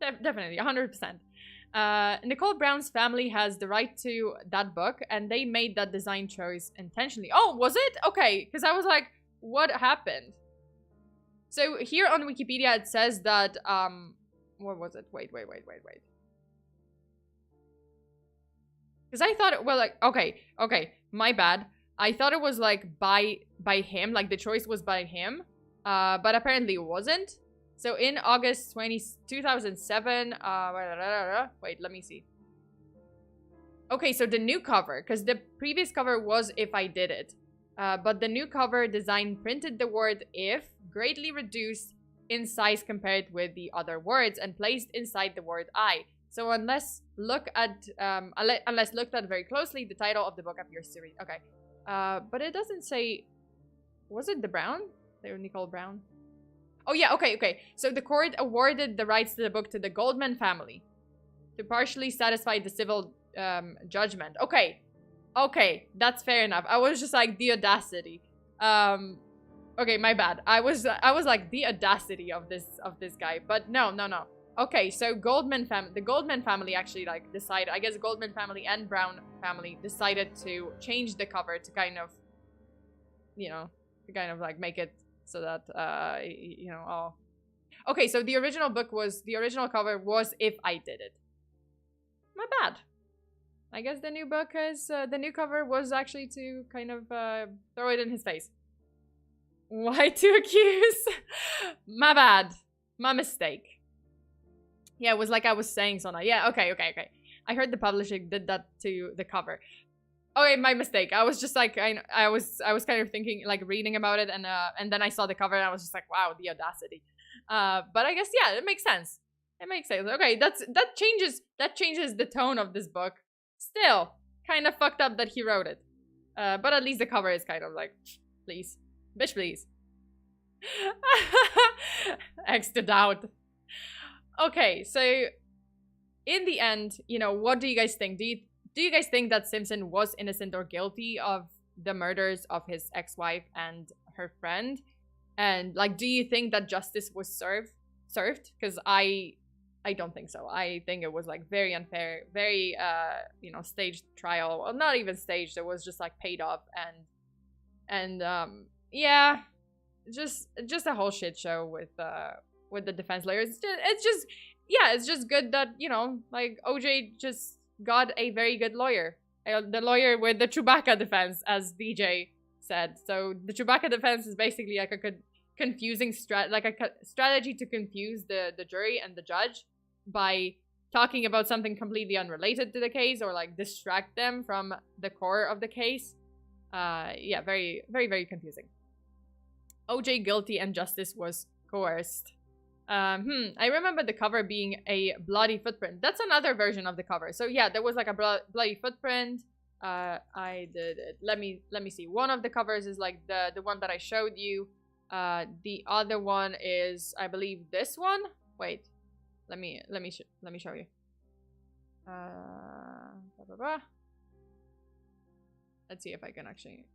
Definitely, 100%. Nicole Brown's family has the right to that book, and they made that design choice intentionally. Oh, was it? Okay, because I was like, what happened? So here on Wikipedia, it says that, what was it? Wait. Because I thought, well, like, okay, my bad. I thought it was, like, by him, like, the choice was by him, but apparently it wasn't. So in August 2007, wait, let me see. Okay, so the new cover, because the previous cover was If I Did It, but the new cover design printed the word if, greatly reduced in size compared with the other words, and placed inside the word I. So unless looked at very closely, the title of the book appears to read. Okay. But it doesn't say, was it the Brown? They were Nicole Brown. Oh yeah, okay. So the court awarded the rights to the book to the Goldman family to partially satisfy the civil judgment. Okay, that's fair enough. I was just like, the audacity. Okay, my bad. I was like, the audacity of this guy, but no. Okay, so the Goldman family actually like decided, I guess Goldman family and Brown family decided to change the cover to kind of, you know, to kind of like make it so that, you know, oh. Okay, so the original cover was If I Did It. My bad. I guess the new book is, the new cover was actually to kind of throw it in his face. Why to accuse? My bad. My mistake. Yeah, it was like I was saying, Sona. Yeah, okay. I heard the publishing did that to the cover. Okay, my mistake. I was just like, I was kind of thinking, like reading about it, and then I saw the cover and I was just like, wow, the audacity. But I guess, yeah, it makes sense. It makes sense. Okay, that changes the tone of this book. Still, kind of fucked up that he wrote it. But at least the cover is kind of like, please. Bitch, please. X to doubt. Okay, so in the end, you know, what do you guys think? Do you guys think that Simpson was innocent or guilty of the murders of his ex-wife and her friend? And like, do you think that justice was served? Because I don't think so. I think it was like very unfair, very you know, staged trial. Well, not even staged. It was just like paid off, and yeah, just a whole shit show with the defense lawyers. It's just good that, you know, like OJ just got a very good lawyer. The lawyer with the Chewbacca defense, as DJ said. So the Chewbacca defense is basically like a confusing strategy to confuse the jury and the judge by talking about something completely unrelated to the case, or like distract them from the core of the case. Yeah, very, very, very confusing. OJ guilty and justice was coerced. I remember the cover being a bloody footprint. That's another version of the cover. So yeah, there was like a bloody footprint. I did it. Let me see. One of the covers is like the one that I showed you. The other one is, I believe, this one. Wait, let me show you. Blah, blah, blah. Let's see if I can actually.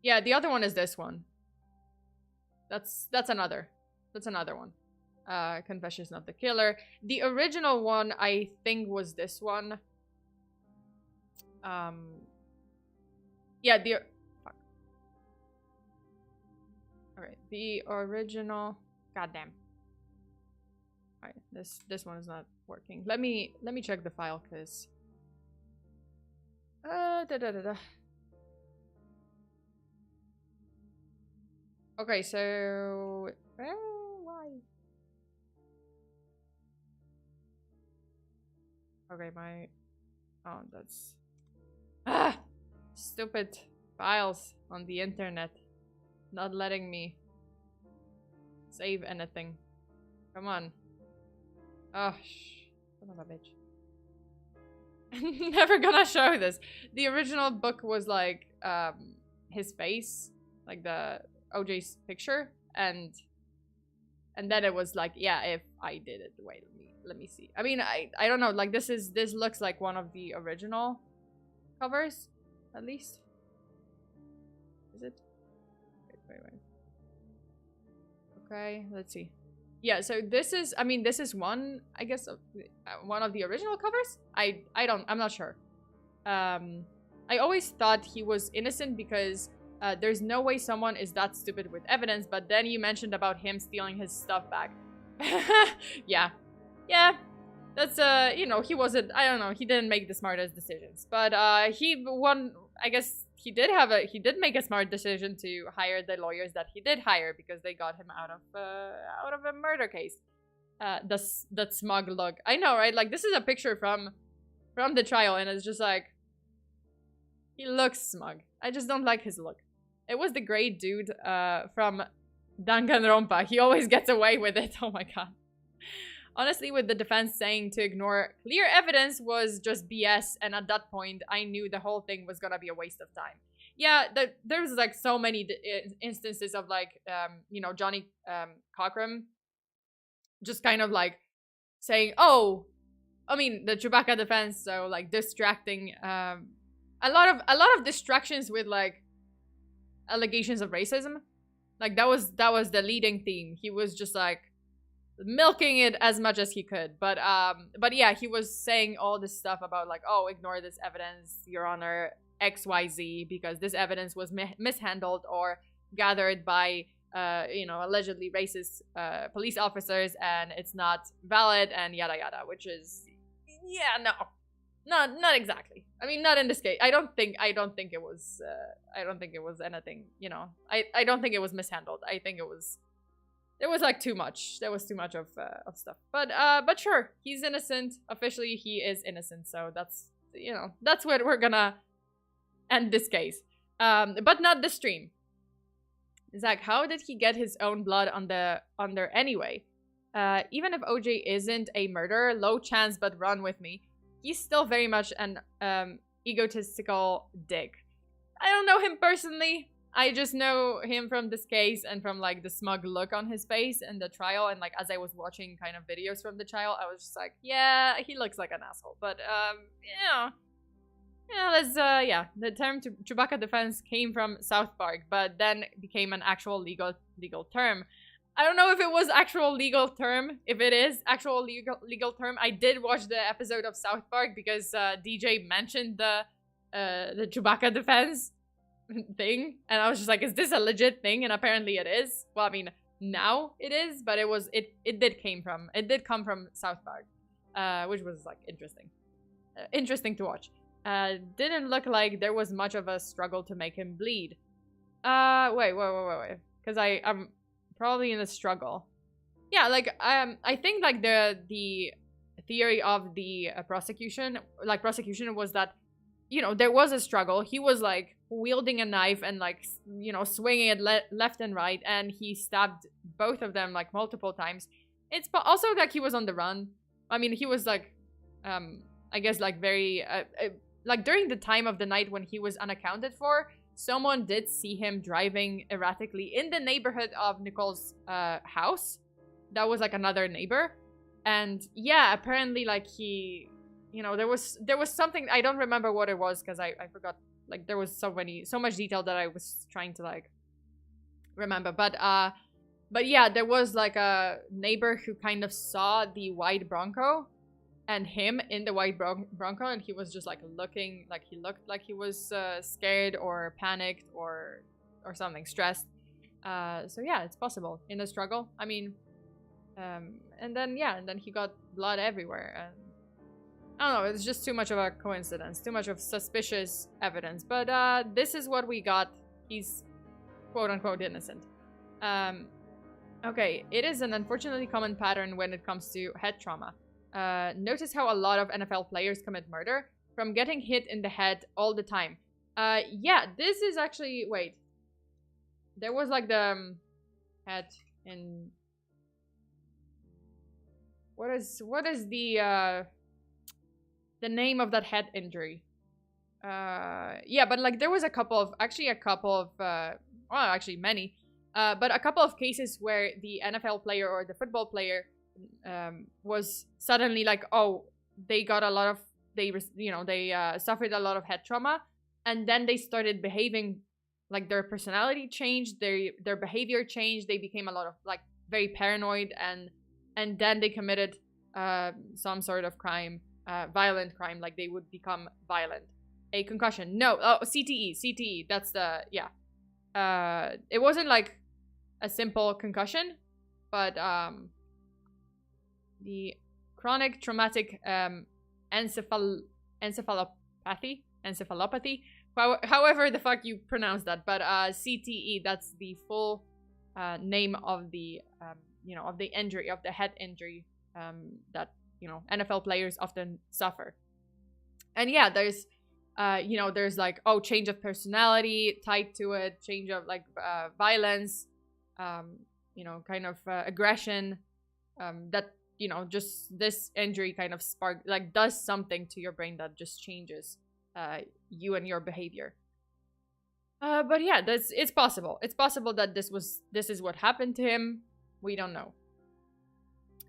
Yeah, the other one is this one. That's another one. Confessions of the Killer. The original one, I think, was this one. Yeah, fuck. Alright, the original. Goddamn. Alright, this one is not working. Let me check the file, cause Okay, so why? Okay, that's stupid files on the internet, not letting me save anything. Come on. Oh, son of a bitch. Never gonna show this. The original book was like his face, like the OJ's picture, and then it was like, yeah, if I did it. Wait, let me see. I mean, I don't know, like this looks like one of the original covers, at least. Is it? Wait. Okay, let's see. Yeah, so this is, I mean, this is one, I guess, one of the original covers. I'm not sure. I always thought he was innocent because there's no way someone is that stupid with evidence, but then you mentioned about him stealing his stuff back. Yeah, that's, you know, he wasn't, I don't know, he didn't make the smartest decisions, but he won, I guess he did make a smart decision to hire the lawyers that he did hire, because they got him out of a murder case. That smug look. I know, right? Like, this is a picture from the trial, and it's just like, he looks smug. I just don't like his look. It was the great dude from Danganronpa. He always gets away with it. Oh my god. Honestly, with the defense saying to ignore clear evidence was just BS, and at that point, I knew the whole thing was gonna be a waste of time. Yeah, there's like so many instances of like, you know, Johnny Cochran just kind of like saying, oh, I mean, the Chewbacca defense, so like distracting, a lot of distractions with like allegations of racism. Like that was the leading theme. He was just like milking it as much as he could. But yeah, he was saying all this stuff about like, oh, ignore this evidence, Your Honor, XYZ, because this evidence was mishandled or gathered by allegedly racist police officers, and it's not valid, and yada yada, which is, yeah, no, not exactly. I mean, not in this case. I don't think it was anything. I don't think it was mishandled. I think there was like too much. There was too much of stuff. But sure, he's innocent. Officially, he is innocent. So that's what we're gonna end this case. But not the stream. Zach, how did he get his own blood on there anyway? Even if OJ isn't a murderer, low chance, but run with me. He's still very much an egotistical dick. I don't know him personally. I just know him from this case and from like the smug look on his face in the trial, and like as I was watching kind of videos from the trial, I was just like, yeah, he looks like an asshole. But the term Chewbacca defense came from South Park, but then became an actual legal term. I don't know if it was actual legal term. If it is actual legal term, I did watch the episode of South Park because DJ mentioned the Chewbacca defense thing, and I was just like, is this a legit thing? And apparently it is. Well, I mean, now it is, but it did come from South Park, which was like interesting to watch. Didn't look like there was much of a struggle to make him bleed. Wait, because I'm probably in a struggle. Yeah, like I think like the theory of the prosecution was that, there was a struggle. He was like wielding a knife and like swinging it left and right, and he stabbed both of them like multiple times. It's also like he was on the run. I mean, he was like I guess like very like during the time of the night when he was unaccounted for, someone did see him driving erratically in the neighborhood of Nicole's house. That was like another neighbor. And yeah, apparently like he, there was something, I don't remember what it was because I forgot. Like there was so much detail that I was trying to like remember. But yeah, there was like a neighbor who kind of saw the white Bronco and him in the white Bronco, and he was just like looking like he looked like he was scared or panicked or something, stressed. So yeah, it's possible in a struggle. I mean, and then he got blood everywhere, and I don't know, it's just too much of a coincidence, too much of suspicious evidence. But this is what we got. He's quote unquote innocent. Okay, it is an unfortunately common pattern when it comes to head trauma. Notice how a lot of NFL players commit murder from getting hit in the head all the time. Yeah, this is actually, wait. There was like the head in... What is the name of that head injury? Yeah, but like there was a couple of many, but a couple of cases where the NFL player or the football player was suddenly like, oh, they got a lot of, they suffered a lot of head trauma, and then they started behaving like their personality changed, their behavior changed, they became a lot of like very paranoid, and then they committed some sort of crime, violent crime, like they would become violent. A concussion, no, oh, CTE, that's the, yeah. It wasn't like a simple concussion, but the chronic traumatic encephalopathy, however the fuck you pronounce that, but CTE, that's the full name of the of the injury, of the head injury that NFL players often suffer. And yeah, there's there's like, oh, change of personality tied to it, change of like violence, kind of aggression, that just this injury kind of does something to your brain that just changes you and your behavior. But yeah, it's possible. It's possible that this is what happened to him. We don't know.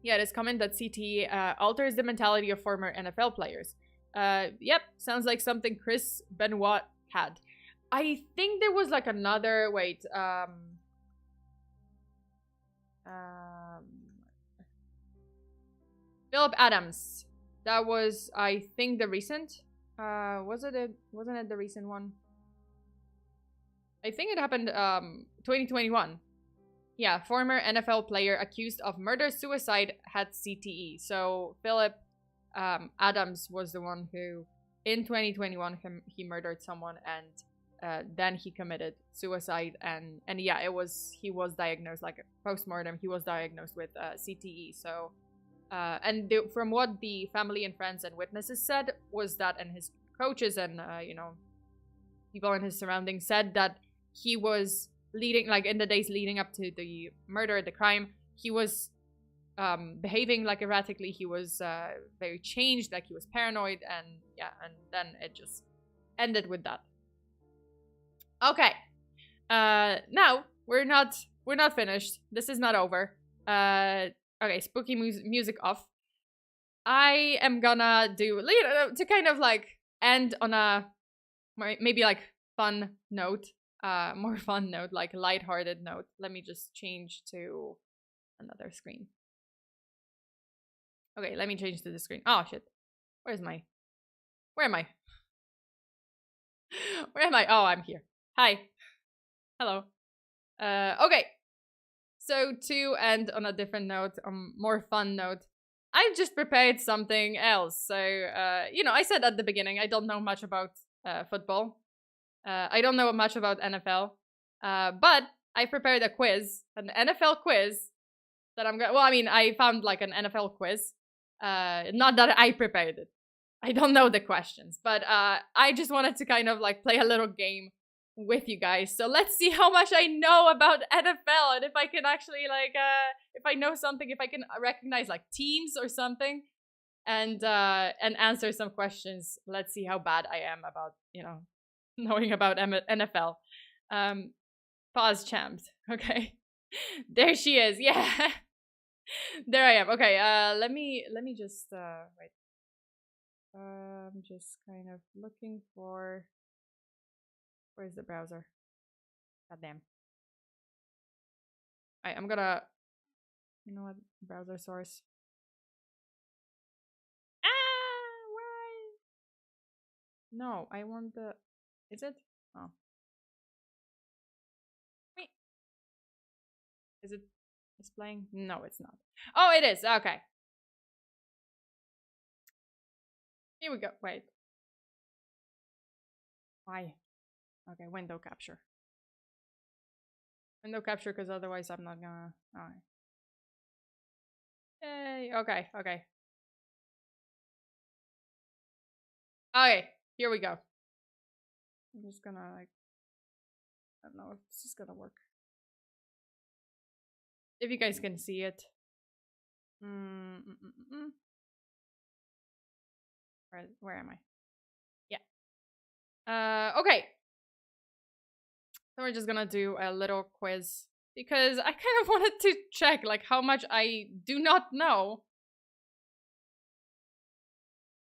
Yeah, it is common that CTE alters the mentality of former NFL players. Yep, sounds like something Chris Benoit had. I think there was like another, wait, Philip Adams. That was, I think, the recent. Wasn't it the recent one? I think it happened 2021. Yeah, former NFL player accused of murder-suicide had CTE. So Philip Adams was the one who, in 2021, he murdered someone and then he committed suicide. And yeah, he was diagnosed, like post-mortem, he was diagnosed with CTE. So, from what the family and friends and witnesses said was that, and his coaches and, you know, people in his surroundings said that he was leading, like in the days leading up to the murder, the crime, he was behaving like erratically. He was very changed, like he was paranoid, and yeah, and then it just ended with that. Okay, now we're not finished. This is not over. Okay, spooky music off. I am gonna do to kind of like end on a maybe like fun note. More fun note, like lighthearted note. Let me just change to another screen. Okay, let me change to the screen. Oh shit. Where am I? Where am I? Oh, I'm here. Hi. Hello. Okay. So to end on a different note, more fun note, I just prepared something else. So, you know, I said at the beginning, I don't know much about football. I don't know much about NFL, but I prepared a quiz, an NFL quiz that I'm gonna, well, I mean, I found like an NFL quiz, not that I prepared it. I don't know the questions, but I just wanted to kind of like play a little game with you guys. So let's see how much I know about NFL and if I can actually like, if I know something, if I can recognize like teams or something and answer some questions. Let's see how bad I am about, you know, knowing about NFL. Pause champs. Okay. There she is. Yeah. There I am. Okay, let me just wait. I'm just kind of looking for, where's the browser? God damn. Alright, I'm gonna, you know what, browser source. Why? No, I want the, is it? Oh. Wait. Is it displaying? No, it's not. Oh, it is. Okay. Here we go. Wait. Why? Okay, window capture. Window capture, because otherwise I'm not gonna... Alright. Yay. Okay, okay. Okay, here we go. I'm just gonna, like... I don't know if this is gonna work. If you guys can see it. Where am I? Yeah. Okay. So we're just gonna do a little quiz because I kind of wanted to check like how much I do not know.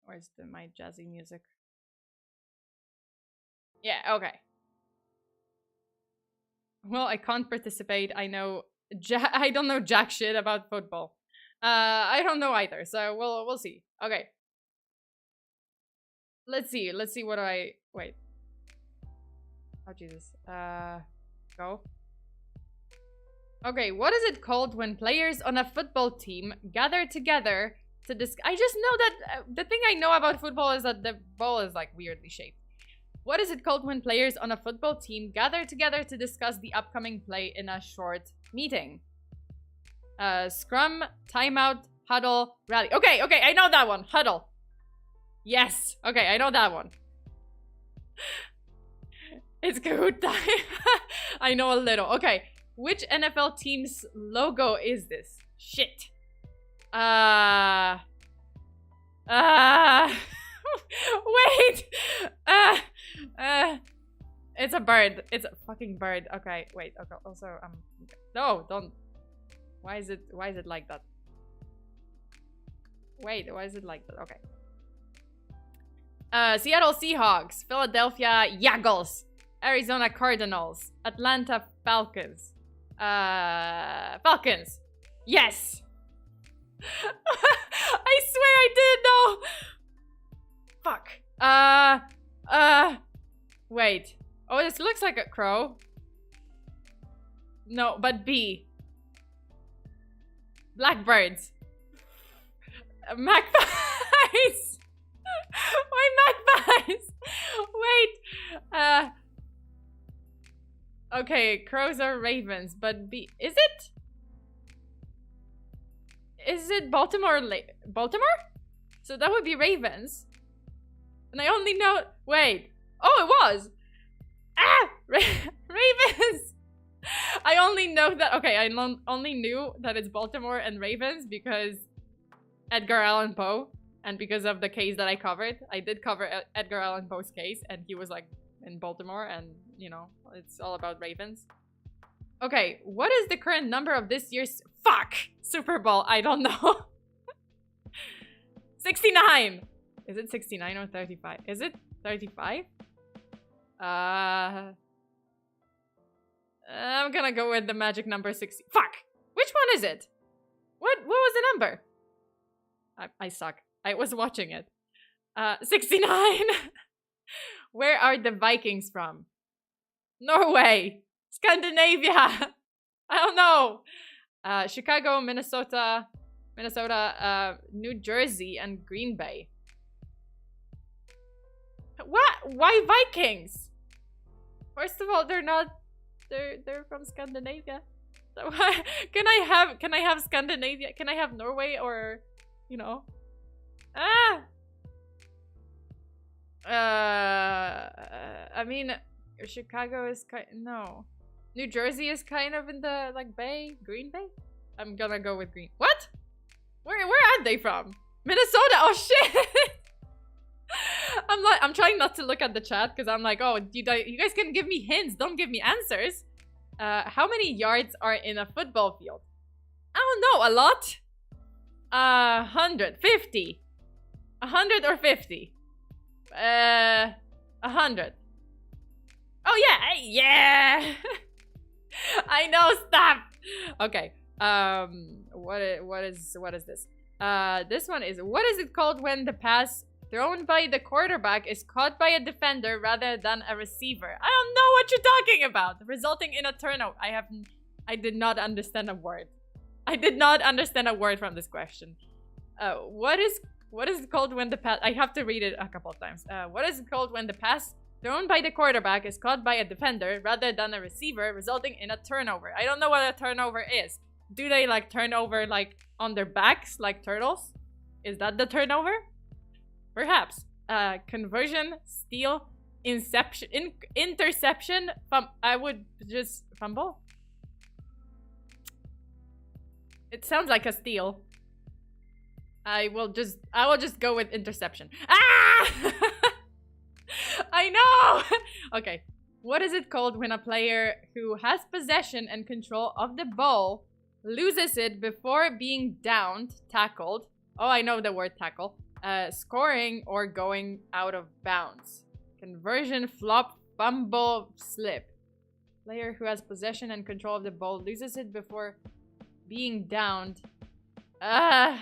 Where's my jazzy music? Yeah, okay. Well, I can't participate. I know I don't know jack shit about football. I don't know either, so we'll see. Okay. Let's see what I... Wait. Oh, Jesus. Go. Okay, what is it called when players on a football team gather together to discuss... I just know that... the thing I know about football is that the ball is, like, weirdly shaped. What is it called when players on a football team gather together to discuss the upcoming play in a short meeting? Scrum, timeout, huddle, rally. Okay, I know that one. Huddle. Yes. Okay, I know that one. It's Kahoot time. I know a little. Okay, which NFL team's logo is this? Shit. Wait. It's a bird. It's a fucking bird. Okay, wait. Okay. Also, no, don't. Why is it like that? Wait, why is it like that? Okay. Seattle Seahawks, Philadelphia Eagles, Arizona Cardinals, Atlanta Falcons, Falcons. Yes. I swear I didn't know. Fuck. Wait. Oh, this looks like a crow. No, but B. Blackbirds. Magpies. Why magpies? Wait. Okay, crows are ravens, but B. Is it? Is it Baltimore? Baltimore? So that would be ravens. And I only know. Wait. Oh, it was. Ah! Ravens! I only know that. Okay, I only knew that it's Baltimore and ravens because Edgar Allan Poe. And because of the case that I covered. I did cover Edgar Allan Poe's case. And he was like in Baltimore. And, you know, it's all about ravens. Okay, what is the current number of this year's... Fuck! Super Bowl. I don't know. 69! Is it 69 or 35? Is it 35? I'm gonna go with the magic number 60. Fuck! Which one is it? What was the number? I suck. I was watching it. 69! Where are the Vikings from? Norway! Scandinavia! I don't know. Chicago, Minnesota, New Jersey, and Green Bay. What? Why Vikings? First of all, they're not. They're from Scandinavia. So can I have Scandinavia? Can I have Norway or, you know? I mean, Chicago is no. New Jersey is kind of in the like Bay, Green Bay. I'm gonna go with Green. What? Where are they from? Minnesota. Oh shit. I'm trying not to look at the chat because I'm like, oh, you guys can give me hints. Don't give me answers. How many yards are in a football field? I don't know. A lot. 100, 50, 100 or 50. 100. Oh yeah, yeah. I know. Stop. Okay. What is this? This one is, what is it called when the pass thrown by the quarterback is caught by a defender rather than a receiver? I don't know what you're talking about. Resulting in a turnover. I did not understand a word. I did not understand a word from this question. What is it called when the pass... I have to read it a couple of times. What is it called when the pass thrown by the quarterback is caught by a defender rather than a receiver, resulting in a turnover? I don't know what a turnover is. Do they like turn over like on their backs like turtles? Is that the turnover? Perhaps. Conversion, steal, interception. I would just fumble. It sounds like a steal. I will just go with interception. Ah! I know. Okay. What is it called when a player who has possession and control of the ball loses it before being downed, tackled? Oh, I know the word tackle. Scoring or going out of bounds. Conversion, flop, fumble, slip. Player who has possession and control of the ball loses it before being downed. I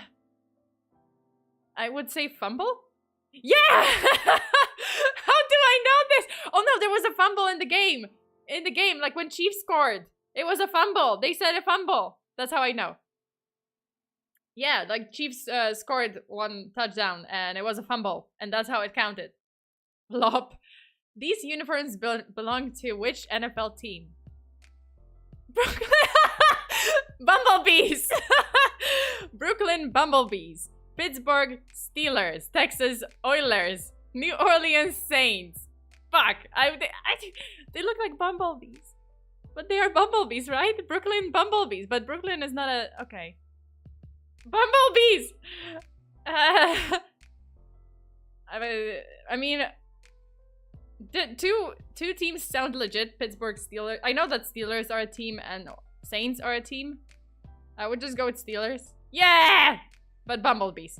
would say fumble? Yeah! How do I know this? Oh no, there was a fumble in the game. In the game, like when Chiefs scored. It was a fumble. They said a fumble. That's how I know. Yeah, like Chiefs scored one touchdown and it was a fumble. And that's how it counted. Flop. These uniforms belong to which NFL team? Brooklyn Bumblebees. Brooklyn Bumblebees. Pittsburgh Steelers. Texas Oilers. New Orleans Saints. Fuck. They look like bumblebees. But they are bumblebees, right? Brooklyn Bumblebees. But Brooklyn is not a... Okay. Bumblebees! I mean... Two teams sound legit. Pittsburgh Steelers. I know that Steelers are a team and Saints are a team. I would just go with Steelers. Yeah! But bumblebees.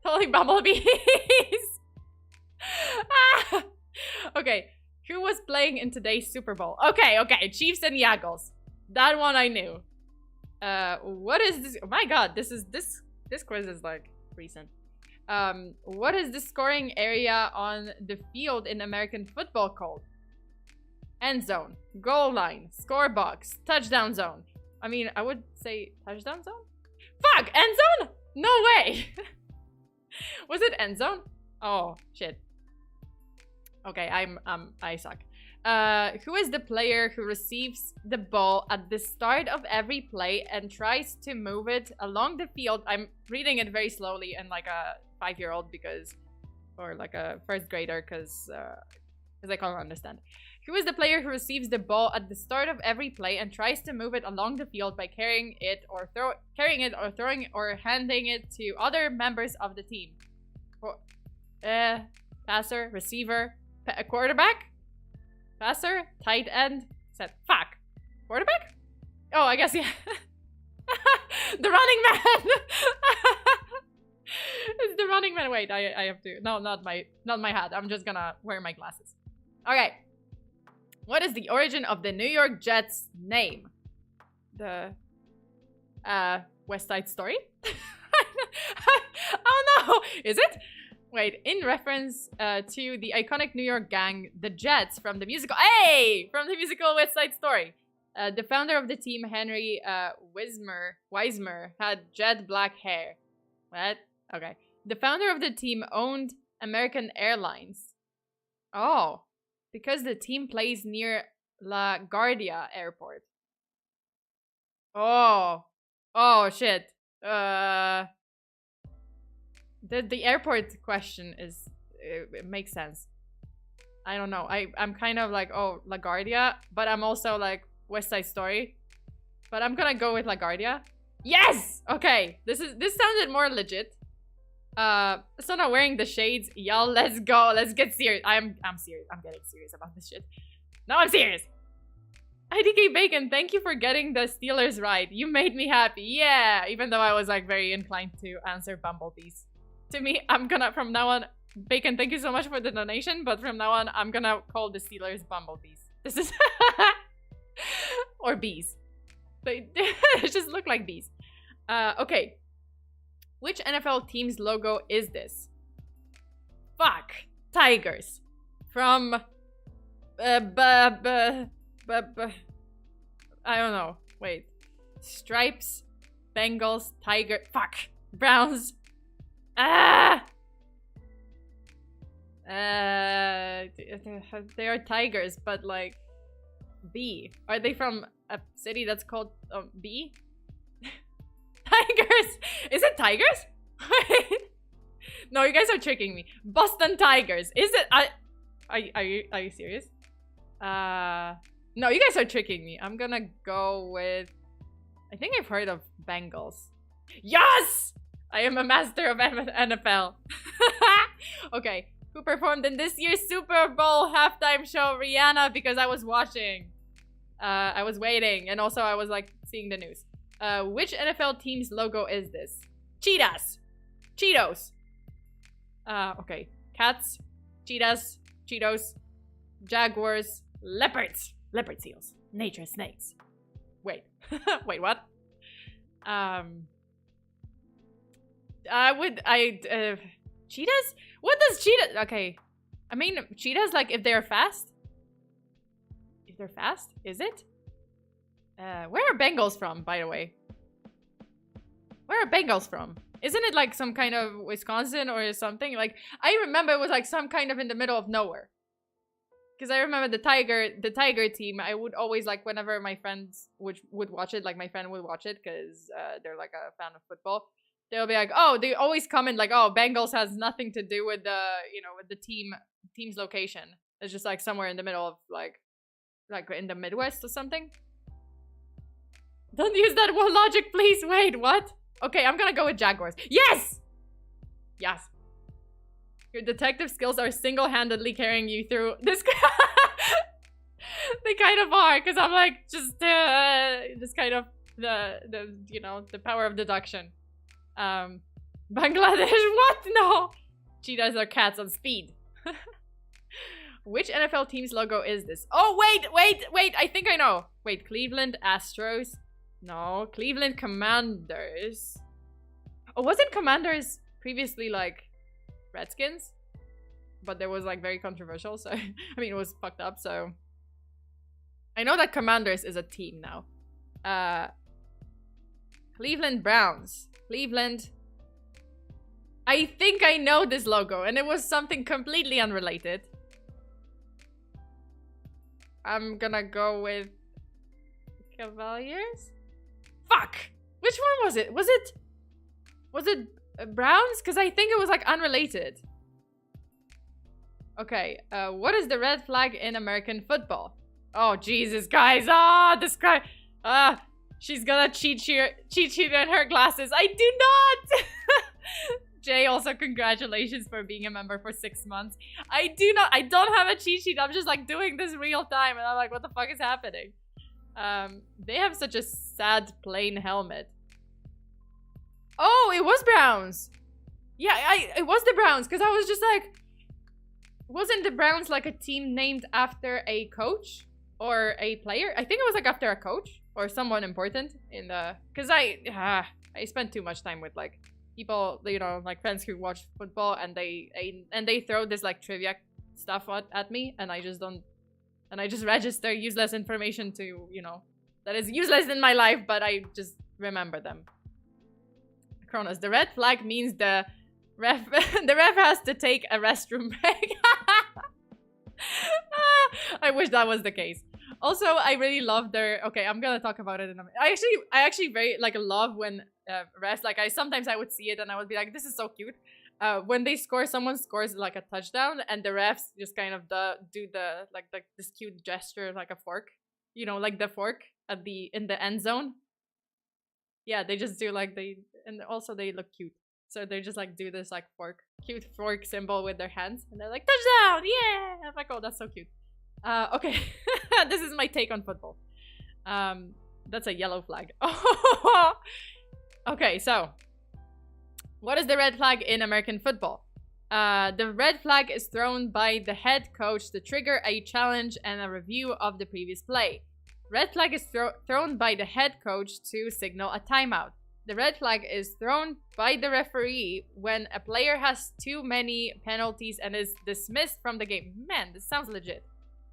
Totally bumblebees. Ah! Okay. Who was playing in today's Super Bowl? Okay. Chiefs and Eagles. That one I knew. What is this? Oh my god, this quiz is like recent. What is the scoring area on the field in American football called? End zone, goal line, score box, touchdown zone. I mean, I would say touchdown zone? Fuck! End zone? No way! Was it end zone? Oh, shit. Okay, I suck. Who is the player who receives the ball at the start of every play and tries to move it along the field? I'm reading it very slowly and like a 5-year-old because, or like a first grader because I can't understand. Who is the player who receives the ball at the start of every play and tries to move it along the field by carrying it or throwing it or handing it to other members of the team? Passer, receiver, quarterback, passer, tight end. Said fuck. Quarterback? Oh, I guess yeah. The running man. It's the running man. Wait, I have to. No, not my hat. I'm just gonna wear my glasses. Okay. What is the origin of the New York Jets name? The West Side Story? Oh no! Is it? Wait, in reference to the iconic New York gang, the Jets from the musical... Hey! From the musical West Side Story. The founder of the team, Henry Wismer, had jet black hair. What? Okay. The founder of the team owned American Airlines. Oh. Because the team plays near LaGuardia Airport. Oh. Oh, shit. The airport question is... It makes sense. I don't know. I'm kind of like, oh, LaGuardia. But I'm also like, West Side Story. But I'm gonna go with LaGuardia. Yes! Okay. This sounded more legit. So not wearing the shades. Y'all, let's go. Let's get serious. I'm serious. I'm getting serious about this shit. No, I'm serious. IDK Bacon, thank you for getting the Steelers right. You made me happy. Yeah, even though I was like very inclined to answer bumblebees. To me, I'm gonna, from now on, Bacon, thank you so much for the donation, but from now on, I'm gonna call the Steelers bumblebees. This is... or bees. They just look like bees. Okay. Which NFL team's logo is this? Fuck. Tigers. From... I don't know. Wait. Stripes. Bengals. Tiger... Fuck. Browns. Ah! They are tigers, but like... B. Are they from a city that's called B? Tigers! Is it Tigers? No, you guys are tricking me. Boston Tigers. Is it? Are you serious? No, you guys are tricking me. I'm gonna go with... I think I've heard of Bengals. Yes! I am a master of NFL. Okay. Who performed in this year's Super Bowl halftime show? Rihanna, because I was watching. I was waiting. And also I was like seeing the news. Which NFL team's logo is this? Cheetahs. Cheetos. Okay. Cats. Cheetahs. Cheetos. Jaguars. Leopards. Leopard seals. Nature snakes. Wait. Wait, what? Cheetahs? What does cheetah... Okay. I mean, cheetahs, like, if they're fast? If they're fast? Is it? Where are Bengals from, by the way? Where are Bengals from? Isn't it like some kind of Wisconsin or something? Like, I remember it was like some kind of in the middle of nowhere. Because I remember the tiger team, I would always like, whenever my friends would watch it, like my friend would watch it because they're like a fan of football. They'll be like, oh, they always comment like, oh, Bengals has nothing to do with the, you know, with the team's location. It's just like somewhere in the middle of like in the Midwest or something. Don't use that one logic, please. Wait, what? Okay, I'm gonna go with Jaguars. Yes! Yes. Your detective skills are single-handedly carrying you through this. They kind of are, because I'm like, just kind of the you know, the power of deduction. Bangladesh, what? No! Cheetahs are cats on speed. Which NFL team's logo is this? Oh, wait. I think I know. Wait, Cleveland Astros. No, Cleveland Commanders. Oh, wasn't Commanders previously like Redskins? But there was like very controversial, so I mean it was fucked up, so I know that Commanders is a team now. Cleveland Browns. Cleveland. I think I know this logo, and it was something completely unrelated. I'm gonna go with Cavaliers? Fuck! Which one was it? Was it Browns? Because I think it was like unrelated. Okay, what is the red flag in American football? Oh, Jesus, guys. This guy. She's gonna cheat sheet in her glasses. I do not! Jay, also congratulations for being a member for 6 months. I don't have a cheat sheet. I'm just like doing this real time and I'm like, what the fuck is happening? They have such a sad plain helmet. Oh, it was Browns. Yeah, it was the Browns because I was just like, wasn't the Browns like a team named after a coach or a player? I think it was like after a coach or someone important in the, because I spent too much time with like people, you know, like friends who watch football and they throw this like trivia stuff at me and I just don't, and I just register useless information to, you know, that is useless in my life, but I just remember them. Kronos, the red flag means the ref has to take a restroom break. I wish that was the case. Also, I really love their, okay, I'm gonna talk about it in a minute. I actually very like love when refs, like sometimes I would see it and I would be like, this is so cute. When they score, someone scores like a touchdown and the refs just kind of do the like this cute gesture like a fork, you know, like the fork at in the end zone. Yeah, they just do like and also they look cute. So they just like do this like cute fork symbol with their hands and they're like, touchdown, yeah! I'm like, oh, that's so cute. Okay, this is my take on football. That's a yellow flag. Okay, so what is the red flag in American football? The red flag is thrown by the head coach to trigger a challenge and a review of the previous play. Red flag is thrown by the head coach to signal a timeout. The red flag is thrown by the referee when a player has too many penalties and is dismissed from the game. Man, this sounds legit.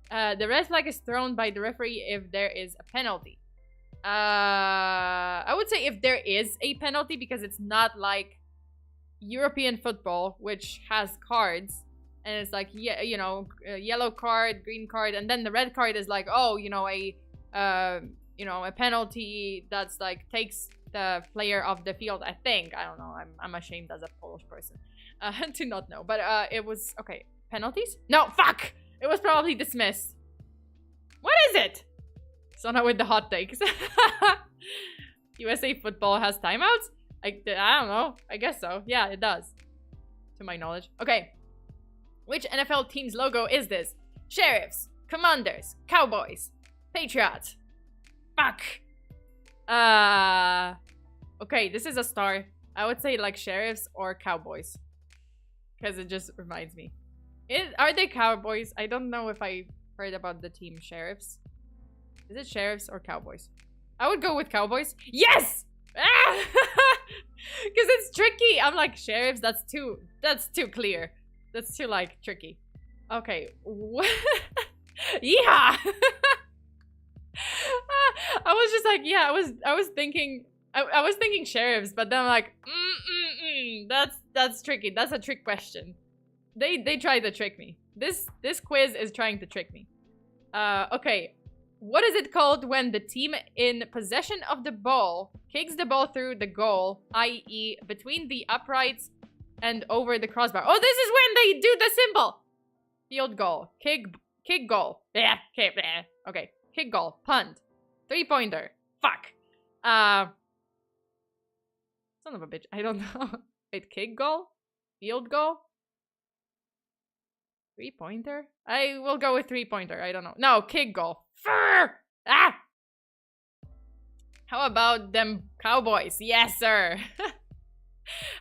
The red flag is thrown by the referee if there is a penalty. I would say if there is a penalty because it's not like European football, which has cards. And it's like, yeah, you know, yellow card, green card. And then the red card is like, oh, you know, a penalty that's like takes the player off the field, I think. I don't know. I'm ashamed as a Polish person to not know. But it was, okay, penalties? No, fuck! It was probably dismissed. What is it? Sona with the hot takes. USA football has timeouts? I don't know. I guess so. Yeah, it does. To my knowledge. Okay. Which NFL team's logo is this? Sheriffs, Commanders, Cowboys, Patriots. Fuck. Okay, this is a star. I would say like Sheriffs or Cowboys. Because it just reminds me. Are they Cowboys? I don't know if I heard about the team Sheriffs. Is it Sheriffs or Cowboys? I would go with Cowboys. Yes! Because it's tricky. I'm like, Sheriffs, that's too clear. That's too like tricky. Okay. Yeah. I was just like, yeah, I was thinking Sheriffs, but then I'm like, that's tricky. That's a trick question. They tried to trick me. This quiz is trying to trick me. Okay. What is it called when the team in possession of the ball kicks the ball through the goal, i.e. between the uprights and over the crossbar? Oh, this is when they do the symbol. Field goal. Kick goal. Yeah. Okay. Kick goal. Punt. 3-pointer. Fuck. Son of a bitch. I don't know. Wait, kick goal? Field goal? 3-pointer? I will go with 3-pointer. I don't know. No, kick goal. Ah! How about them Cowboys? Yes, sir.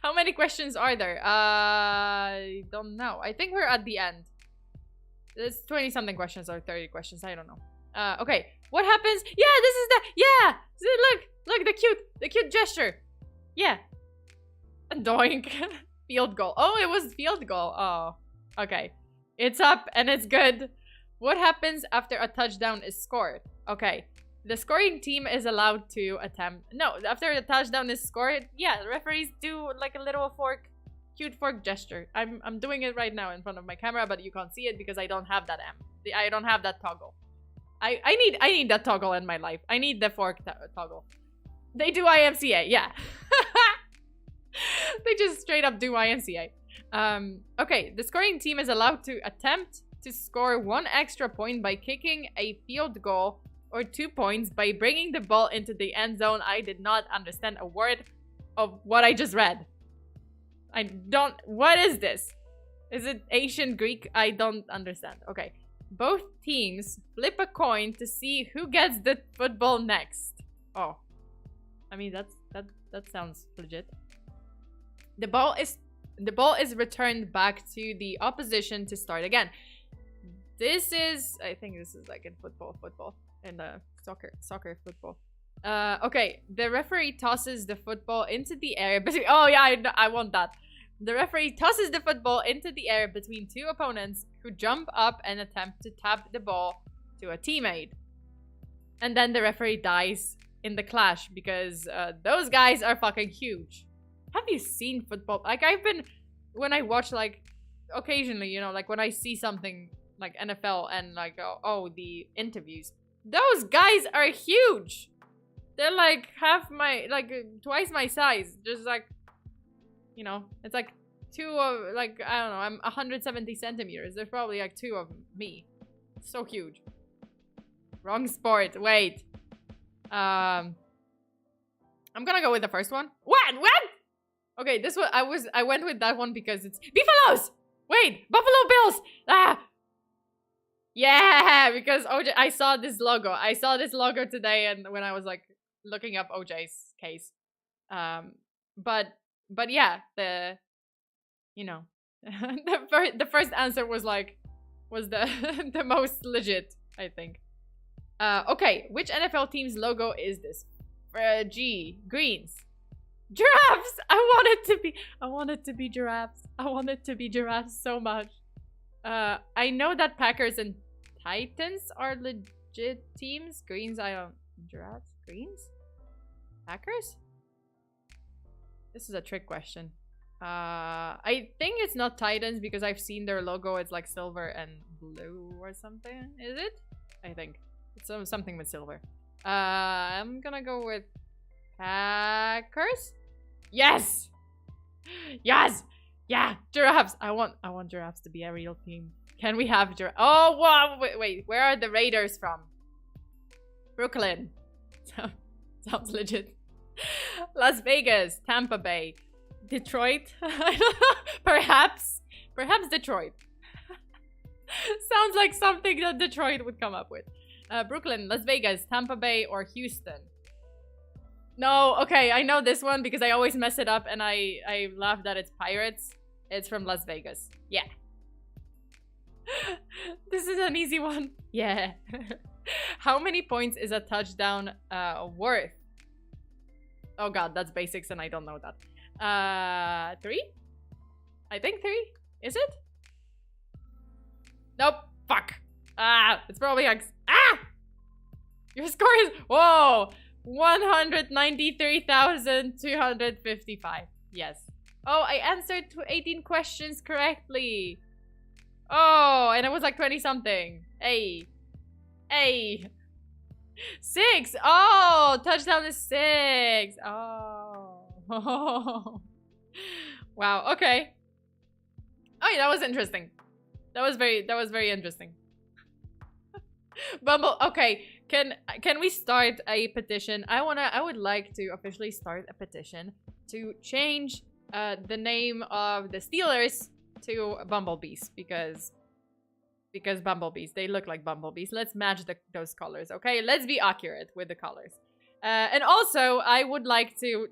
How many questions are there? I don't know. I think we're at the end. There's 20-something questions or 30 questions. I don't know. Okay. What happens? Yeah, this is the... Yeah! Look, the cute gesture. Yeah. Doink. Field goal. Oh, it was field goal. Oh, okay. It's up and it's good. What happens after a touchdown is scored? Okay. The scoring team is allowed to attempt... No, after a touchdown is scored, yeah, the referees do like a little fork, cute fork gesture. I'm doing it right now in front of my camera, but you can't see it because I don't have that I don't have that toggle. I need that toggle in my life. I need the fork toggle. They do IMCA, yeah. They just straight up do IMCA. Okay, the scoring team is allowed to attempt to score 1 extra point by kicking a field goal or 2 points by bringing the ball into the end zone. I did not understand a word of what I just read. I don't... What is this? Is it ancient Greek? I don't understand. Okay. Both teams flip a coin to see who gets the football next. Oh. I mean, that sounds legit. The ball is returned back to the opposition to start again. This is... I think this is like in football. In soccer football. Okay, the referee tosses the football into the air. Oh yeah, I want that. The referee tosses the football into the air between 2 opponents who jump up and attempt to tap the ball to a teammate. And then the referee dies in the clash because those guys are fucking huge. Have you seen football? Like, when I watch, like, occasionally, you know, like when I see something like NFL and like, oh, the interviews. Those guys are huge. They're like twice my size. Just like, you know, it's like I don't know, I'm 170 centimeters. There's probably like 2 of me. So huge. Wrong sport. Wait. I'm gonna go with the first one. What? Okay, this one, I went with that one because it's Buffaloes! Wait, Buffalo Bills! Ah! Yeah, because OJ, I saw this logo today, and when I was like looking up OJ's case, but yeah, the first answer was the the most legit, I think. Okay, which NFL team's logo is this? G, Greens, Giraffes. I want it to be giraffes. I want it to be giraffes so much. I know that Packers and Titans are legit teams. Greens, Giraffes? Greens? Packers? This is a trick question. I think it's not Titans because I've seen their logo. It's like silver and blue or something. Is it? I think. It's something with silver. I'm gonna go with Packers? Yes! Yes! Yeah, giraffes. I want giraffes to be a real team. Can we have giraffes? Oh, wow. Wait. Where are the Raiders from? Brooklyn. Sounds legit. Las Vegas, Tampa Bay, Detroit. Perhaps Detroit. Sounds like something that Detroit would come up with. Brooklyn, Las Vegas, Tampa Bay, or Houston. No, okay, I know this one because I always mess it up and I laugh that it's Pirates. It's from Las Vegas. Yeah. This is an easy one. Yeah. How many points is a touchdown worth? Oh god, that's basics and I don't know that. 3? I think 3. Is it? Nope. Fuck. It's probably X. Your score is... Whoa! 193,255. Yes. Oh, I answered 18 questions correctly. Oh, and it was like 20 something. Hey. 6. Oh, touchdown is 6. Oh. Wow. Okay. Oh, yeah, that was interesting. That was very interesting. Bumble. Okay. Can we start a petition? I would like to officially start a petition to change the name of the Steelers to Bumblebees because bumblebees, they look like bumblebees. Let's match those colors, okay? Let's be accurate with the colors. And also, I would like to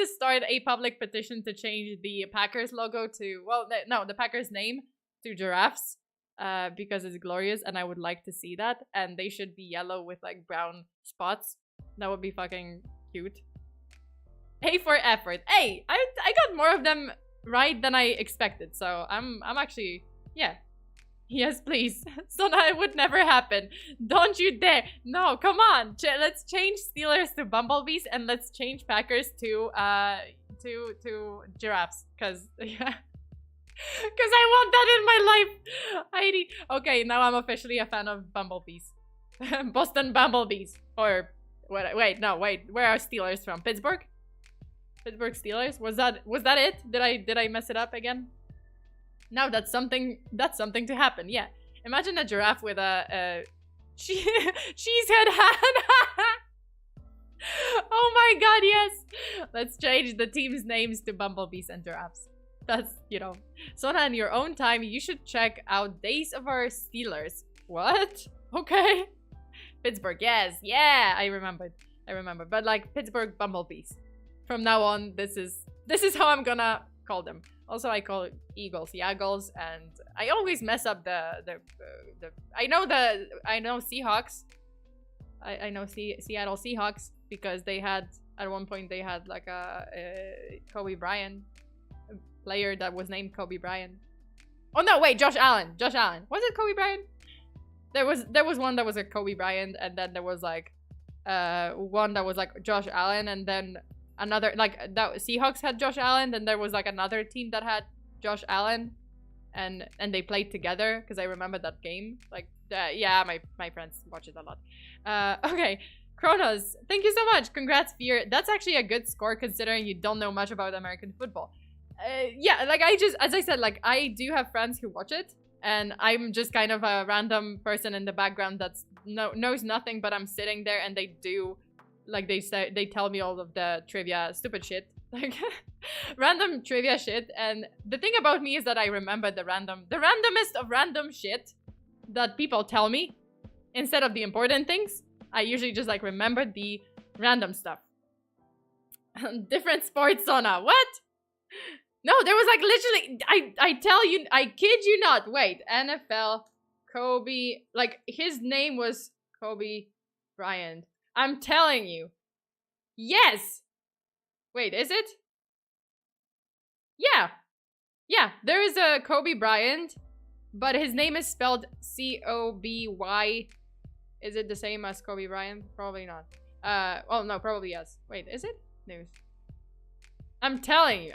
start a public petition to change the Packers logo to, well, no, the Packers name to giraffes because it's glorious and I would like to see that. And they should be yellow with like brown spots. That would be fucking cute. A for effort. Hey, I got more of them right than I expected. So I'm actually, yeah. Yes, please. So that it would never happen. Don't you dare. No, come on. Let's change Steelers to bumblebees and let's change Packers to giraffes. Cause yeah. Cause I want that in my life. Okay, now I'm officially a fan of bumblebees. Boston bumblebees. Or wait, no, wait. Where are Steelers from? Pittsburgh? Pittsburgh Steelers? Was that it? Did I mess it up again? Now that's something to happen. Yeah. Imagine a giraffe with a cheesehead hat. Oh my god, yes. Let's change the team's names to bumblebees and giraffes. That's, you know. Sona, in your own time, you should check out Days of Our Steelers. What? Okay. Pittsburgh, yes. Yeah, I remember. But like Pittsburgh bumblebees. From now on, this is how I'm gonna call them. Also, I call it Eagles, Yaggles, and I always mess up I know Seahawks. I know Seattle Seahawks because they had, at one point, they had like a Kobe Bryant player that was named Kobe Bryant. Oh no, wait, Josh Allen. Was it Kobe Bryant? There was one that was a Kobe Bryant, and then there was like one that was like Josh Allen, and then another, like, that Seahawks had Josh Allen, and there was like another team that had Josh Allen, and they played together because I remember that game. Like, yeah, my friends watch it a lot. Okay, Kronos, thank you so much. Congrats, Fear. That's actually a good score considering you don't know much about American football. Yeah, like as I said, like I do have friends who watch it, and I'm just kind of a random person in the background that's knows nothing, but I'm sitting there and they do. Like they tell me all of the trivia, stupid shit, like random trivia shit. And the thing about me is that I remember the randomest of random shit that people tell me instead of the important things. I usually just like remember the random stuff. Different sports, Sona. What? No, there was like literally, I tell you, I kid you not. Wait, NFL, Kobe, like his name was Kobe Bryant. I'm telling you. Yes. Wait, is it? Yeah. Yeah, there is a Kobe Bryant, but his name is spelled C-O-B-Y. Is it the same as Kobe Bryant? Probably not. Oh no, probably yes. Wait, is it? News. I'm telling you,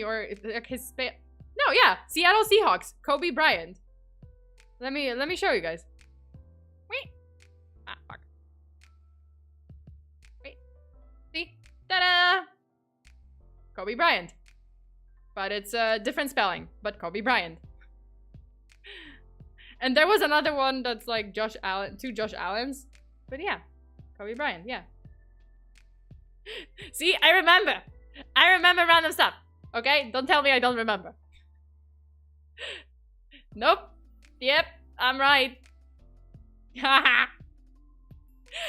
or like his no, yeah, Seattle Seahawks, Kobe Bryant. Let me show you guys. Wait. Ah, fuck. See? Ta-da! Kobe Bryant. But it's a different spelling, but Kobe Bryant. And there was another one that's like Josh Allen, two Josh Allens. But yeah, Kobe Bryant, yeah. See, I remember random stuff. Okay? Don't tell me I don't remember. Nope. Yep, I'm right.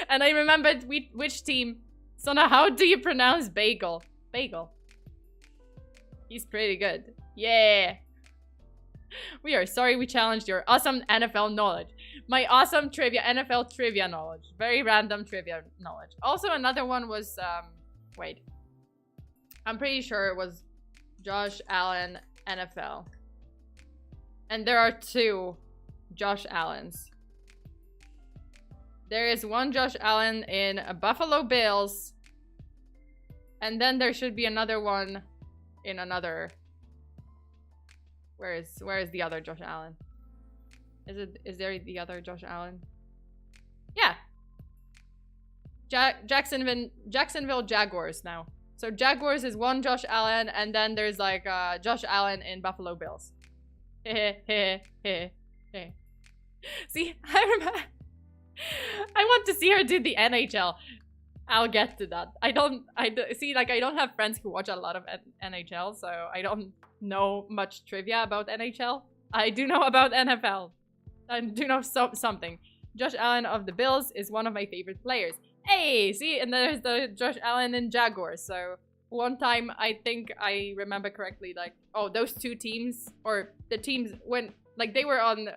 And I remembered which team. So now, how do you pronounce bagel? Bagel. He's pretty good. Yeah. We are sorry we challenged your awesome NFL knowledge. My awesome NFL trivia knowledge. Very random trivia knowledge. Also, another one was, wait. I'm pretty sure it was Josh Allen NFL. And there are two Josh Allens. There is one Josh Allen in Buffalo Bills. And then there should be another one in another. Where is the other Josh Allen? Is there the other Josh Allen? Yeah. Jacksonville Jaguars now. So Jaguars is one Josh Allen, and then there's like Josh Allen in Buffalo Bills. See, I remember. I want to see her do the NHL. I'll get to that. I don't have friends who watch a lot of NHL, so I don't know much trivia about NHL. I do know about NFL. I do know something. Josh Allen of the Bills is one of my favorite players. Hey, see, and there's the Josh Allen in Jaguars. So one time, I think I remember correctly, like, oh, those two teams, or the teams, when like they were on,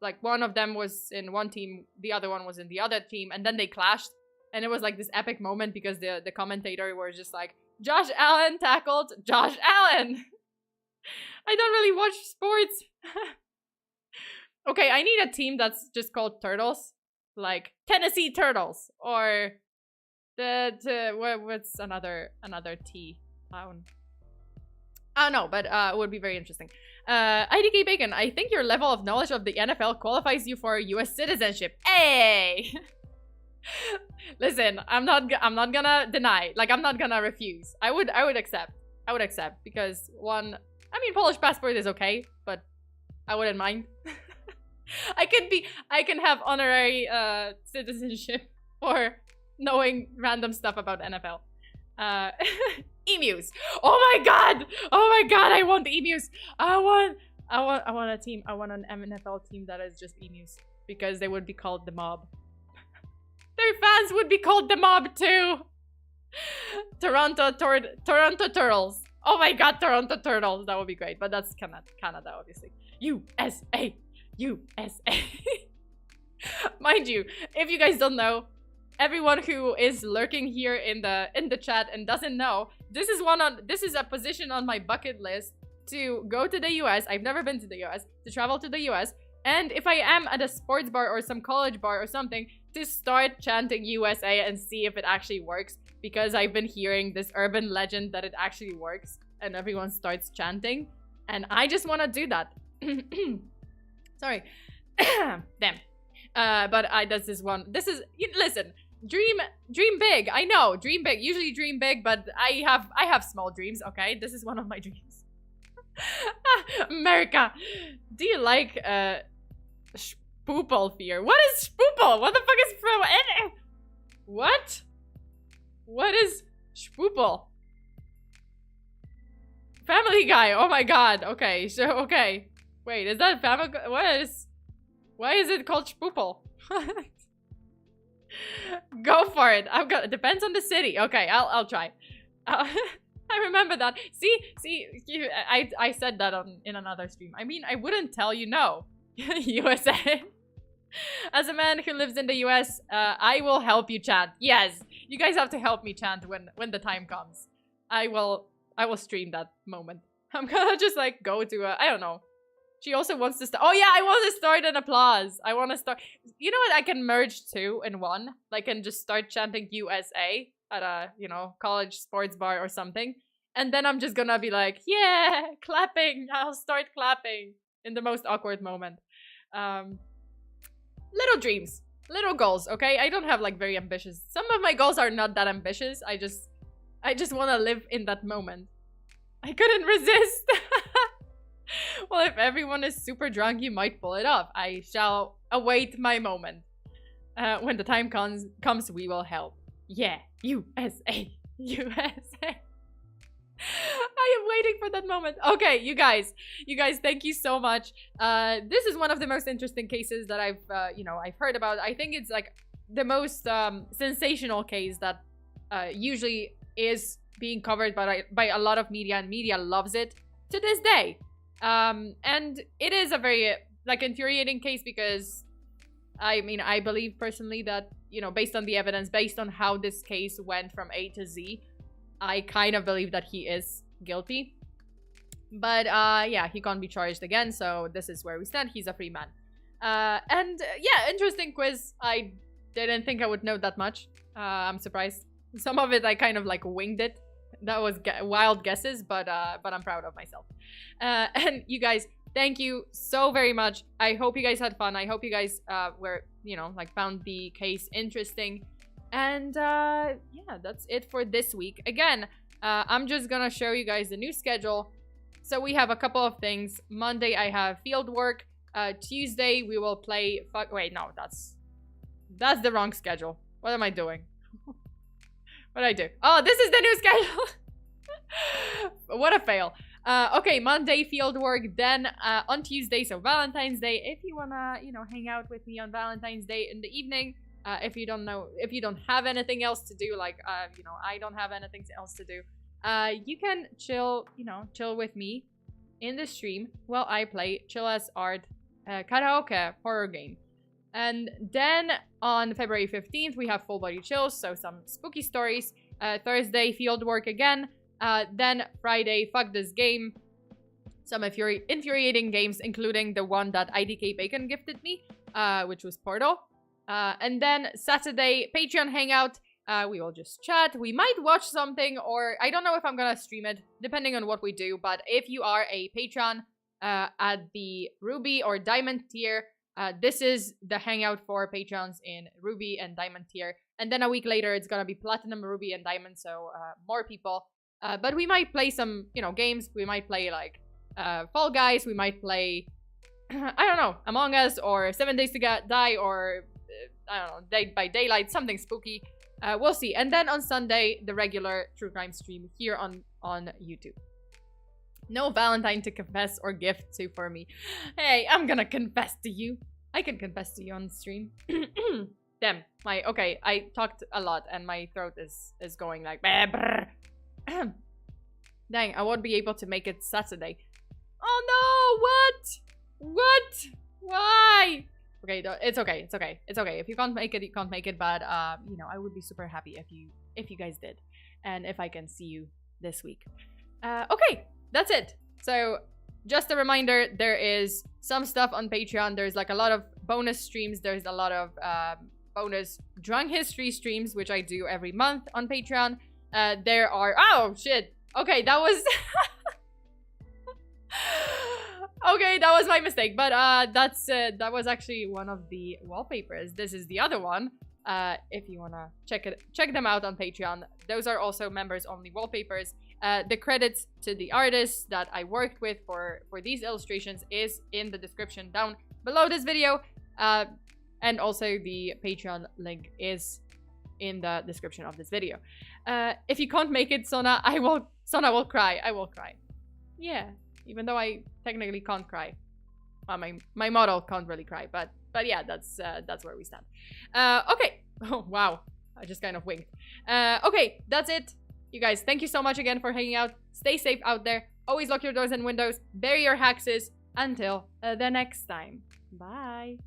like one of them was in one team, the other one was in the other team, and then they clashed. And it was like this epic moment because the commentator was just like, Josh Allen tackled Josh Allen. I don't really watch sports. Okay, I need a team that's just called Turtles. Like Tennessee Turtles. Or what's another T town? I don't know, but it would be very interesting. IDK Bacon, I think your level of knowledge of the NFL qualifies you for US citizenship. Hey! Listen, I'm not gonna deny. Like, I'm not gonna refuse. I would accept. I would accept because one, I mean, Polish passport is okay, but I wouldn't mind. I can have honorary citizenship for knowing random stuff about NFL. Emus. Oh my god! Oh my god! I want emus. I want a team. I want an NFL team that is just emus because they would be called the mob. Their fans would be called the mob too. Toronto Turtles. Oh my god, Toronto Turtles. That would be great. But that's Canada, obviously. USA. USA. Mind you, if you guys don't know, everyone who is lurking here in the chat and doesn't know, this is a position on my bucket list to go to the US. I've never been to the US. To travel to the US. And if I am at a sports bar or some college bar or something, to start chanting USA and see if it actually works. Because I've been hearing this urban legend that it actually works and everyone starts chanting. And I just want to do that. Sorry. Damn. But listen, dream big. I know, dream big. Usually dream big, but I have small dreams, okay? This is one of my dreams. America. Do you like Spoopel fear? What is Spoopel? What the fuck is from what? What is Spoopel? Family Guy. Oh my god. Okay, so okay. Wait, is that Family Guy? Why is it called Spoopel? Go for it. It depends on the city. Okay, I'll try. I remember that. See, I said that in another stream. I mean, I wouldn't tell you no. USA. As a man who lives in the US, I will help you chant. Yes, you guys have to help me chant when the time comes. I will stream that moment. I'm gonna just like go to I don't know. She also wants to start. Oh yeah, I want to start an applause. I want to start. You know what? I can merge two in one. Like, and just start chanting USA at a, you know, college sports bar or something. And then I'm just gonna be like, yeah, clapping. I'll start clapping in the most awkward moment. Little dreams, little goals. Okay, I don't have like very ambitious. Some of my goals are not that ambitious. I just want to live in that moment. I couldn't resist. Well, if everyone is super drunk, you might pull it off. I shall await my moment. When the time comes, we will help. Yeah, USA, USA. I am waiting for that moment. Okay, you guys, thank you so much. This is one of the most interesting cases that I've heard about. I think it's like the most sensational case that usually is being covered by a lot of media, and media loves it to this day. And it is a very like infuriating case because I mean, I believe personally that, you know, based on the evidence, based on how this case went from A to Z, I kind of believe that he is guilty. But yeah, he can't be charged again, so this is where we stand. He's a free man. And yeah, interesting quiz. I didn't think I would know that much. I'm surprised. Some of it I kind of like winged it. That was wild guesses, but I'm proud of myself. And you guys, thank you so very much. I hope you guys had fun. I hope you guys were, you know, like found the case interesting. And yeah, that's it for this week. Again, I'm just gonna show you guys the new schedule. So we have a couple of things. Monday I have field work. Tuesday we will play. Wait, no, that's the wrong schedule. What am I doing? What did I do? Oh, this is the new schedule. What a fail. Okay, Monday field work. Then on Tuesday, so Valentine's Day. If you wanna, you know, hang out with me on Valentine's Day in the evening. If you don't have anything else to do, like you know, I don't have anything else to do. You can chill with me in the stream while I play Chill as Art karaoke horror game. And then on February 15th, we have Full Body Chills, so some spooky stories. Thursday, field work again. Then Friday, Fuck This Game. Some infuriating games, including the one that IDK Bacon gifted me, which was Portal. And then Saturday, Patreon Hangout. We will just chat. We might watch something, or I don't know if I'm gonna stream it, depending on what we do. But if you are a patron at the Ruby or Diamond tier, this is the hangout for patrons in Ruby and Diamond tier. And then a week later, it's gonna be Platinum, Ruby, and Diamond, so more people. But we might play some, games. We might play, like, Fall Guys. We might play, I don't know, Among Us, or 7 Days to Die, or, I don't know, Dead by Daylight, something spooky. We'll see. And then on Sunday, the regular True Crime stream here on YouTube. No Valentine to confess or gift to for me. Hey, I'm gonna confess to you. I can confess to you on the stream. Damn. Okay, I talked a lot and my throat is going like... Dang, I won't be able to make it Saturday. Oh no, what? What? Why? Okay, it's okay, it's okay, it's okay. If you can't make it, you can't make it, but, I would be super happy if you guys did. And if I can see you this week. Okay. That's it. So just a reminder, there is some stuff on Patreon. There's like a lot of bonus streams. There's a lot of bonus drunk history streams, which I do every month on Patreon. There are... Oh, shit. Okay, that was... Okay, that was my mistake. But that was actually one of the wallpapers. This is the other one. If you want to check them out on Patreon. Those are also members-only wallpapers. The credits to the artists that I worked with for these illustrations is in the description down below this video. And also the Patreon link is in the description of this video. If you can't make it, Sona will cry. I will cry. Yeah, even though I technically can't cry. Well, my model can't really cry, but yeah, that's where we stand. Okay. Oh, wow. I just kind of winked. Okay, that's it. You guys, thank you so much again for hanging out. Stay safe out there. Always lock your doors and windows. Bury your haxes. Until the next time. Bye.